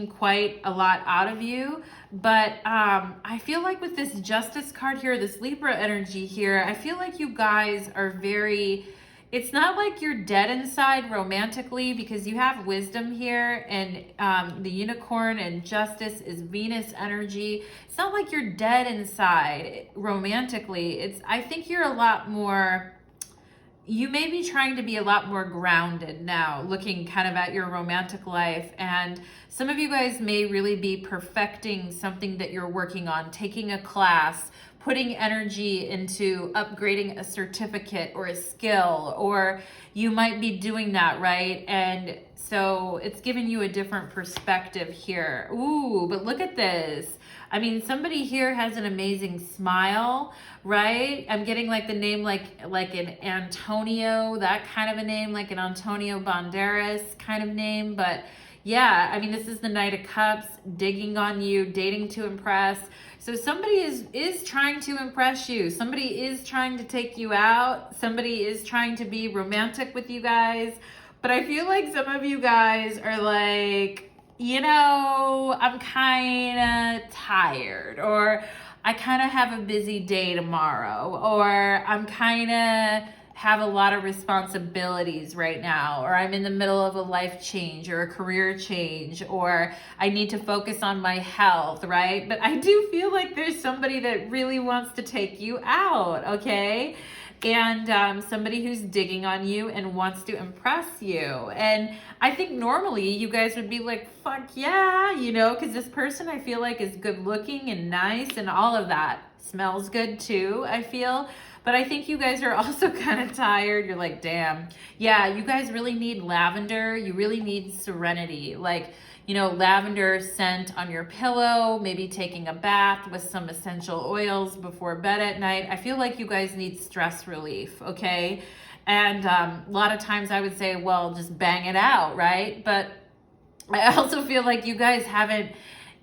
quite a lot out of you. But I feel like with this Justice card here, this Libra energy here, I feel like you guys are very, it's not like you're dead inside romantically, because you have wisdom here, and the unicorn and Justice is Venus energy. It's not like you're dead inside romantically. I think you're a lot more, you may be trying to be a lot more grounded now, looking kind of at your romantic life. And some of you guys may really be perfecting something that you're working on, taking a class, putting energy into upgrading a certificate or a skill, or you might be doing that, right? And so it's giving you a different perspective here. Ooh, but look at this. I mean, somebody here has an amazing smile, right? I'm getting like the name like an Antonio, that kind of a name, like an Antonio Banderas kind of name. But yeah, I mean, this is the Knight of Cups, digging on you, dating to impress. So somebody is trying to impress you. Somebody is trying to take you out. Somebody is trying to be romantic with you guys. But I feel like some of you guys are like, you know, I'm kind of tired, or I kind of have a busy day tomorrow, or I'm kind of have a lot of responsibilities right now, or I'm in the middle of a life change or a career change, or I need to focus on my health, right? But I do feel like there's somebody that really wants to take you out, okay? And somebody who's digging on you and wants to impress you. And I think normally you guys would be like, fuck yeah, you know, because this person I feel like is good looking and nice and all of that. Smells good too, I feel. But I think you guys are also kind of tired. You're like, damn. Yeah, you guys really need lavender. You really need serenity. Like, you know, lavender scent on your pillow, maybe taking a bath with some essential oils before bed at night. I feel like you guys need stress relief, okay? And a lot of times I would say, well, just bang it out, right? But I also feel like you guys haven't,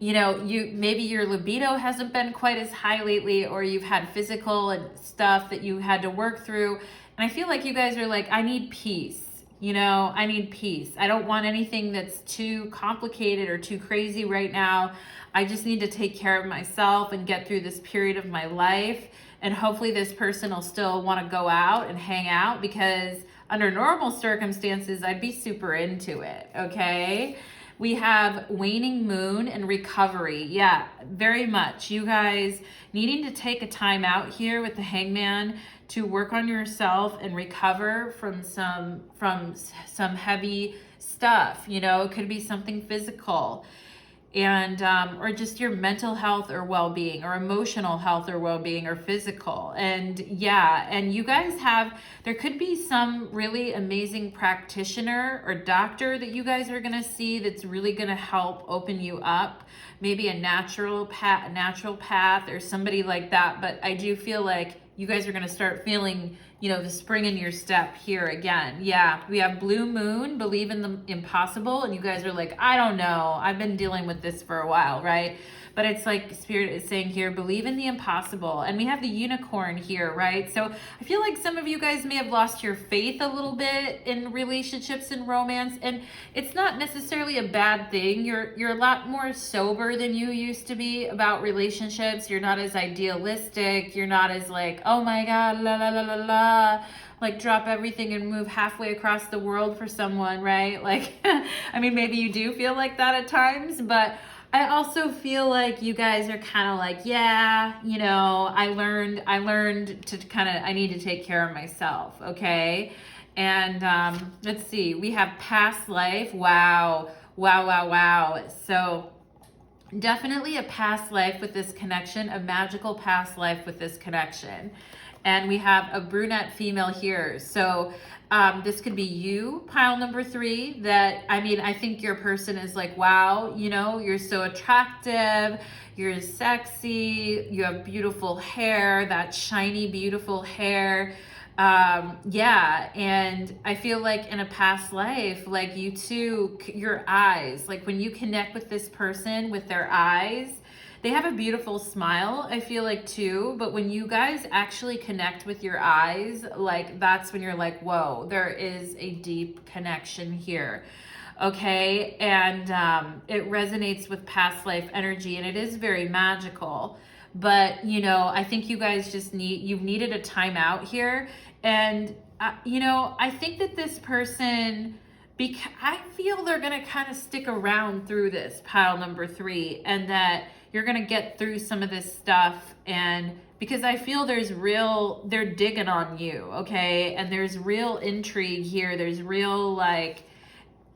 you know, maybe your libido hasn't been quite as high lately, or you've had physical and stuff that you had to work through. And I feel like you guys are like, I need peace. You know, I need peace. I don't want anything that's too complicated or too crazy right now. I just need to take care of myself and get through this period of my life. And hopefully this person will still want to go out and hang out, because under normal circumstances, I'd be super into it, okay? We have waning moon and recovery. Yeah, very much. You guys needing to take a time out here with the Hangman to work on yourself and recover from some heavy stuff. You know, it could be something physical, and or just your mental health or well-being, or emotional health or well-being, or physical. And yeah, and you guys have, there could be some really amazing practitioner or doctor that you guys are going to see that's really going to help open you up, maybe a natural path or somebody like that. But I do feel like you guys are going to start feeling, you know, the spring in your step here again. Yeah, we have blue moon, believe in the impossible. And you guys are like, I don't know, I've been dealing with this for a while, right? But it's like Spirit is saying here, believe in the impossible. And we have the unicorn here, right? So I feel like some of you guys may have lost your faith a little bit in relationships and romance. And it's not necessarily a bad thing. You're a lot more sober than you used to be about relationships. You're not as idealistic. You're not as like, oh my God, la la la la la, like drop everything and move halfway across the world for someone, right? Like, I mean, maybe you do feel like that at times, but I also feel like you guys are kind of like, yeah, you know, I learned to kind of, I need to take care of myself, okay? And let's see, we have past life. Wow. So definitely a past life with this connection, a magical past life with this connection. And we have a brunette female here. So this could be you, pile number 3, that, I mean, I think your person is like, wow, you know, you're so attractive, you're sexy, you have beautiful hair, that shiny, beautiful hair. Yeah, and I feel like in a past life, like you two, your eyes, like when you connect with this person with their eyes, they have a beautiful smile, I feel like too, but when you guys actually connect with your eyes, like that's when you're like, whoa, there is a deep connection here. Okay, and it resonates with past life energy, and it is very magical. But, you know, I think you guys just you've needed a time out here. And, you know, I think that this person, I feel they're going to kind of stick around through this, pile number 3, and that you're going to get through some of this stuff. And because I feel they're digging on you, okay? And there's real intrigue here. There's real, like,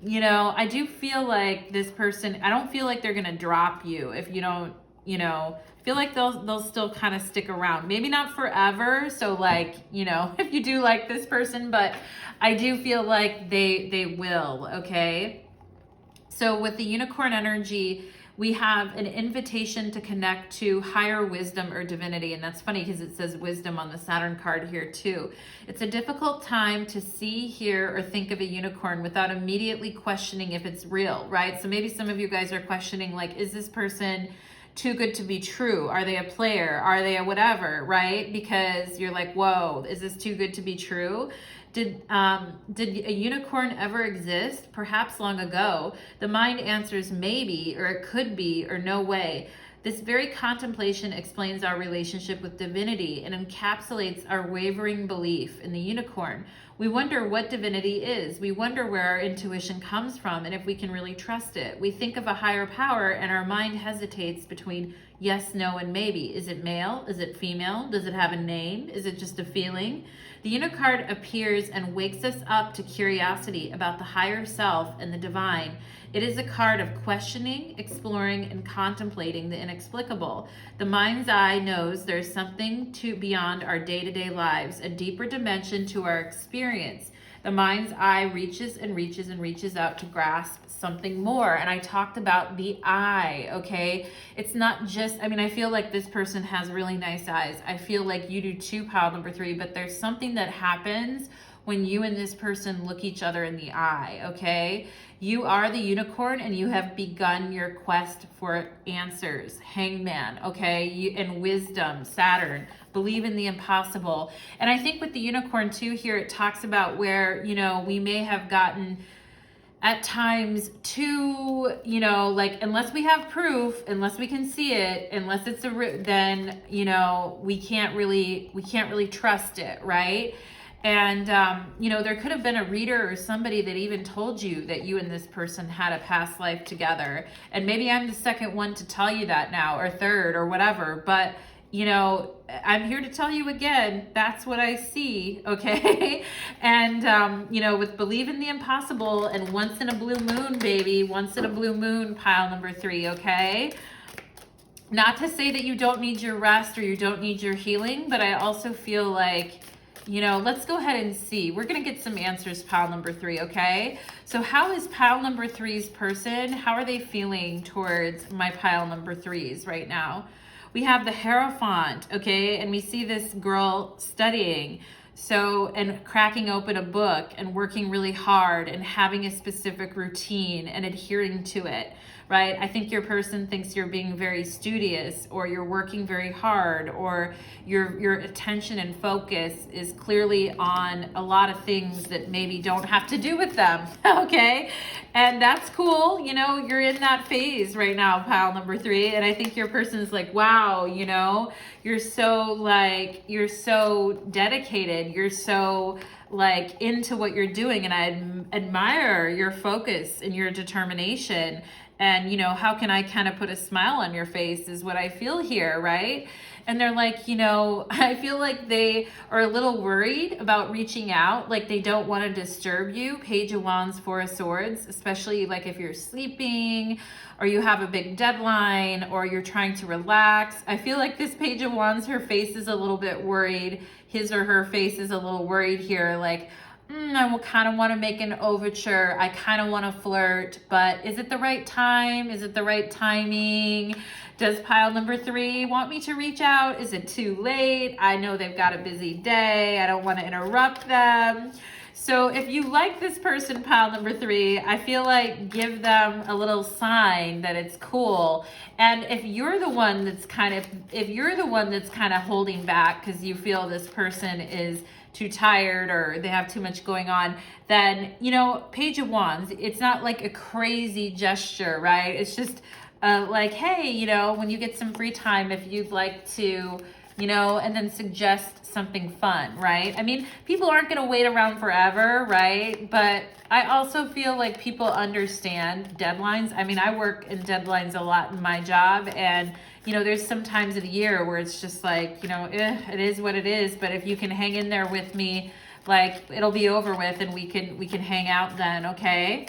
you know, I do feel like this person, I don't feel like they're going to drop you if you don't, you know, I feel like they'll still kind of stick around. Maybe not forever. So like, you know, if you do like this person, but I do feel like they will, okay? So with the unicorn energy, we have an invitation to connect to higher wisdom or divinity. And that's funny because it says wisdom on the Saturn card here too. It's a difficult time to see, hear, or think of a unicorn without immediately questioning if it's real, right? So maybe some of you guys are questioning, like, is this person too good to be true? Are they a player? Are they a whatever, right? Because you're like, whoa, is this too good to be true? Did a unicorn ever exist? Perhaps long ago. The mind answers maybe, or it could be, or no way. This very contemplation explains our relationship with divinity and encapsulates our wavering belief in the unicorn. We wonder what divinity is. We wonder where our intuition comes from and if we can really trust it. We think of a higher power and our mind hesitates between yes, no, and maybe. Is it male? Is it female? Does it have a name? Is it just a feeling? The unicorn appears and wakes us up to curiosity about the higher self and the divine. It is a card of questioning, exploring, and contemplating the inexplicable. The mind's eye knows there's something beyond our day-to-day lives, a deeper dimension to our experience. The mind's eye reaches and reaches and reaches out to grasp something more. And I talked about the eye, okay? It's not just, I mean, I feel like this person has really nice eyes. I feel like you do too, pile number 3, but there's something that happens when you and this person look each other in the eye, okay? You are the unicorn and you have begun your quest for answers. Hangman, okay? And wisdom, Saturn. Believe in the impossible. And I think with the unicorn too here, it talks about where, you know, we may have gotten at times too, you know, like, unless we have proof, unless we can see it, unless it's then, you know, we can't really trust it, right? And, you know, there could have been a reader or somebody that even told you that you and this person had a past life together. And maybe I'm the second one to tell you that now, or third, or whatever. But, you know, I'm here to tell you again, that's what I see, okay? And, you know, with believe in the impossible and once in a blue moon, baby, once in a blue moon, pile number 3, okay? Not to say that you don't need your rest or you don't need your healing, but I also feel like, you know, let's go ahead and see. We're going to get some answers, pile number 3, okay? So how is pile number 3's person, how are they feeling towards my pile number 3's right now? We have the Hierophant, okay? And we see this girl studying. So, and cracking open a book and working really hard and having a specific routine and adhering to it, right? I think your person thinks you're being very studious, or you're working very hard, or your attention and focus is clearly on a lot of things that maybe don't have to do with them, okay? And that's cool, you know, you're in that phase right now, pile number 3, and I think your person's like, wow, you know, you're so dedicated, you're so like into what you're doing, and I admire your focus and your determination. And, you know, how can I kind of put a smile on your face is what I feel here, right? And they're like, you know, I feel like they are a little worried about reaching out, like they don't want to disturb you. Page of Wands, Four of Swords, especially like if you're sleeping or you have a big deadline or you're trying to relax. I feel like this Page of Wands, her face is a little bit worried. His or her face is a little worried here, like, I will kind of want to make an overture. I kind of want to flirt, but is it the right time? Is it the right timing? Does pile number 3 want me to reach out? Is it too late? I know they've got a busy day. I don't want to interrupt them. So if you like this person, pile number 3, I feel like give them a little sign that it's cool. And if you're the one that's kind of holding back because you feel this person is too tired or they have too much going on, then, you know, Page of Wands, it's not like a crazy gesture, right? It's just like, hey, you know, when you get some free time, if you'd like to, you know, and then suggest something fun, right? I mean, people aren't going to wait around forever, right? But I also feel like people understand deadlines. I mean, I work in deadlines a lot in my job, and you know, there's some times of the year where it's just like, you know, it is what it is. But if you can hang in there with me, like it'll be over with and we can hang out then, okay?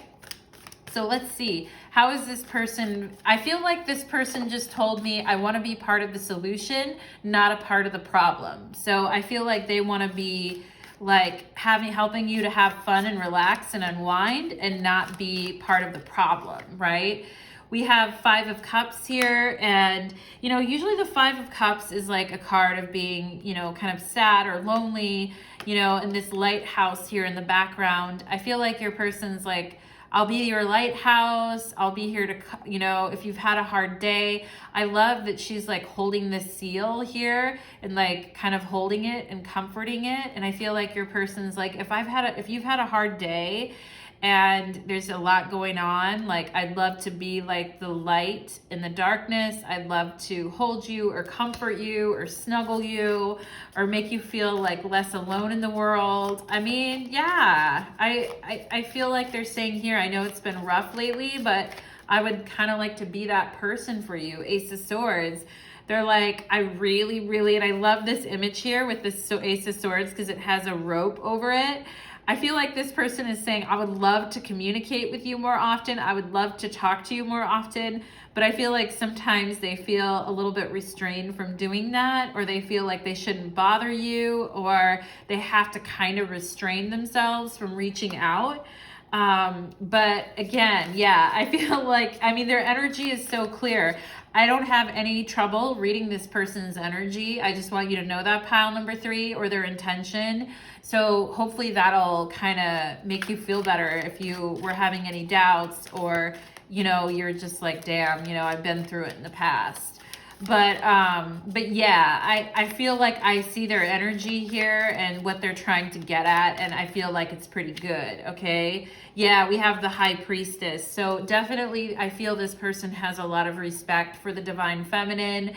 So let's see. How is this person? I feel like this person just told me, I want to be part of the solution, not a part of the problem. So I feel like they want to be like helping you to have fun and relax and unwind and not be part of the problem, right? We have Five of Cups here, and, you know, usually the Five of Cups is like a card of being, you know, kind of sad or lonely, you know, and this lighthouse here in the background. I feel like your person's like, I'll be your lighthouse. I'll be here to, you know, if you've had a hard day. I love that she's like holding this seal here and like kind of holding it and comforting it. And I feel like your person's like, if you've had a hard day and there's a lot going on, like I'd love to be like the light in the darkness. I'd love to hold you or comfort you or snuggle you or make you feel like less alone in the world. I mean, yeah, I feel like they're saying here, I know it's been rough lately, but I would kind of like to be that person for you. Ace of Swords. They're like, I really, and I love this image here with this Ace of Swords because it has a rope over it. I feel like this person is saying, I would love to communicate with you more often. I would love to talk to you more often. But I feel like sometimes they feel a little bit restrained from doing that, or they feel like they shouldn't bother you, or they have to kind of restrain themselves from reaching out. But again, yeah, I feel like, I mean, their energy is so clear. I don't have any trouble reading this person's energy. I just want you to know that, pile number 3, or their intention. So hopefully that'll kind of make you feel better if you were having any doubts, or, you know, you're just like, damn, you know, I've been through it in the past. But yeah, I feel like I see their energy here and what they're trying to get at, and I feel like it's pretty good, okay? Yeah, we have the High Priestess. So definitely I feel this person has a lot of respect for the Divine Feminine.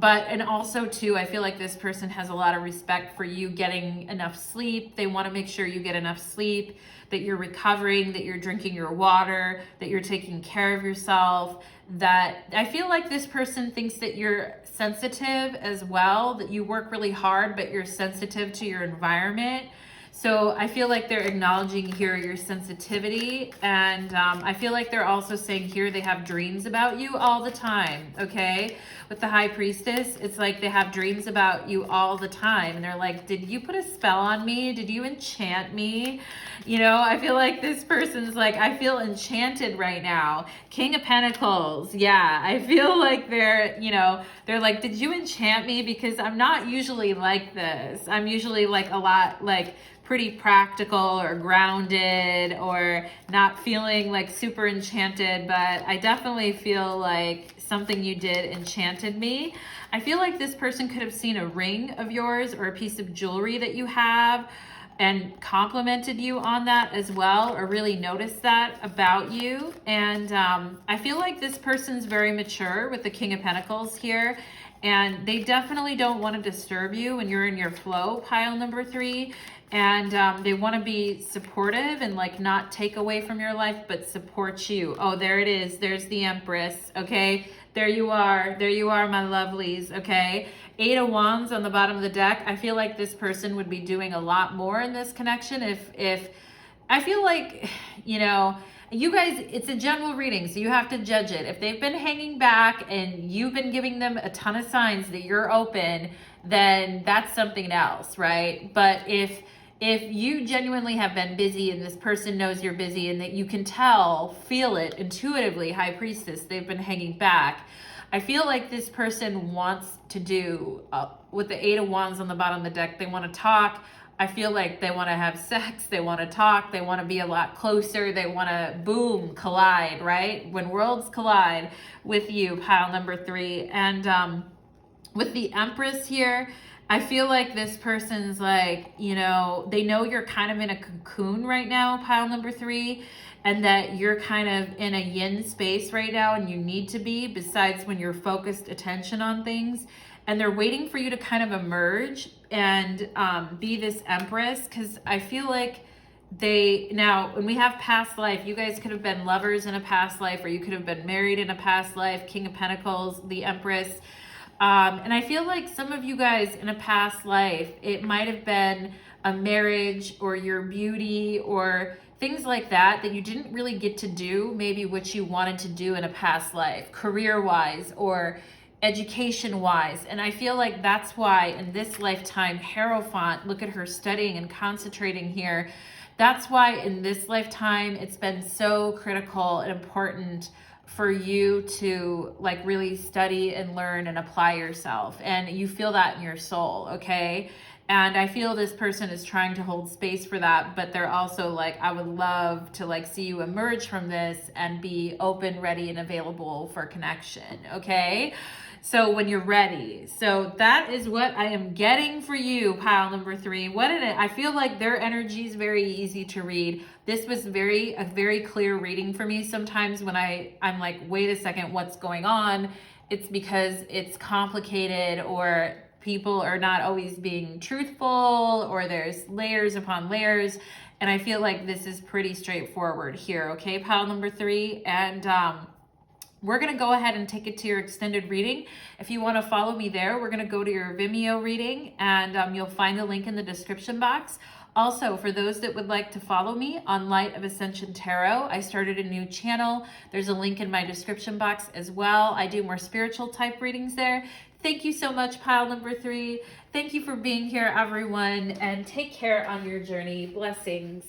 and also too, I feel like this person has a lot of respect for you getting enough sleep. They want to make sure you get enough sleep, that you're recovering, that you're drinking your water, that you're taking care of yourself. That I feel like this person thinks that you're sensitive as well, that you work really hard, but you're sensitive to your environment. So I feel like they're acknowledging here your sensitivity, and I feel like they're also saying here they have dreams about you all the time, okay? With the High Priestess, it's like they have dreams about you all the time, and they're like, did you put a spell on me? Did you enchant me? You know, I feel like this person's like, I feel enchanted right now. King of Pentacles, yeah, I feel like they're, you know, they're like, did you enchant me? Because I'm not usually like this. I'm usually like a lot like pretty practical or grounded or not feeling like super enchanted, but I definitely feel like something you did enchanted me. I feel like this person could have seen a ring of yours or a piece of jewelry that you have and complimented you on that as well, or really noticed that about you. And I feel like this person's very mature with the King of Pentacles here, and they definitely don't want to disturb you when you're in your flow, pile number 3. And they want to be supportive and like not take away from your life, but support you. Oh, there it is. There's the Empress. Okay. There you are. There you are, my lovelies. Okay. 8 of Wands on the bottom of the deck. I feel like this person would be doing a lot more in this connection. If I feel like, you know, you guys, it's a general reading, so you have to judge it. If they've been hanging back and you've been giving them a ton of signs that you're open, then that's something else, right? But if you genuinely have been busy and this person knows you're busy and that you can tell, feel it intuitively, High Priestess, they've been hanging back. I feel like this person wants to do, with the 8 of Wands on the bottom of the deck, they want to talk. I feel like they want to have sex, they want to talk, they want to be a lot closer, they want to, boom, collide, right? When worlds collide with you, pile number 3. And with the Empress here, I feel like this person's like, you know, they know you're kind of in a cocoon right now, pile number 3, and that you're kind of in a yin space right now, and you need to be, besides when you're focused attention on things. And they're waiting for you to kind of emerge and be this Empress, because I feel like now when we have past life, you guys could have been lovers in a past life, or you could have been married in a past life, King of Pentacles, the Empress. And I feel like some of you guys in a past life, it might have been a marriage or your beauty or things like that you didn't really get to do, maybe what you wanted to do in a past life, career-wise or education-wise. And I feel like that's why in this lifetime, Hierophant, look at her studying and concentrating here. That's why in this lifetime, it's been so critical and important for you to like really study and learn and apply yourself. And you feel that in your soul, okay? And I feel this person is trying to hold space for that, but they're also like, I would love to like see you emerge from this and be open, ready, and available for connection, okay? So when you're ready. So that is what I am getting for you, pile number 3. What in it? I feel like their energy is very easy to read. This was a very clear reading for me. Sometimes when I'm like, wait a second, what's going on? It's because it's complicated, or people are not always being truthful, or there's layers upon layers. And I feel like this is pretty straightforward here, okay, pile number 3. And we're going to go ahead and take it to your extended reading. If you want to follow me there, we're going to go to your Vimeo reading, and you'll find the link in the description box. Also, for those that would like to follow me on Light of Ascension Tarot, I started a new channel. There's a link in my description box as well. I do more spiritual type readings there. Thank you so much, pile number 3. Thank you for being here, everyone, and take care on your journey. Blessings.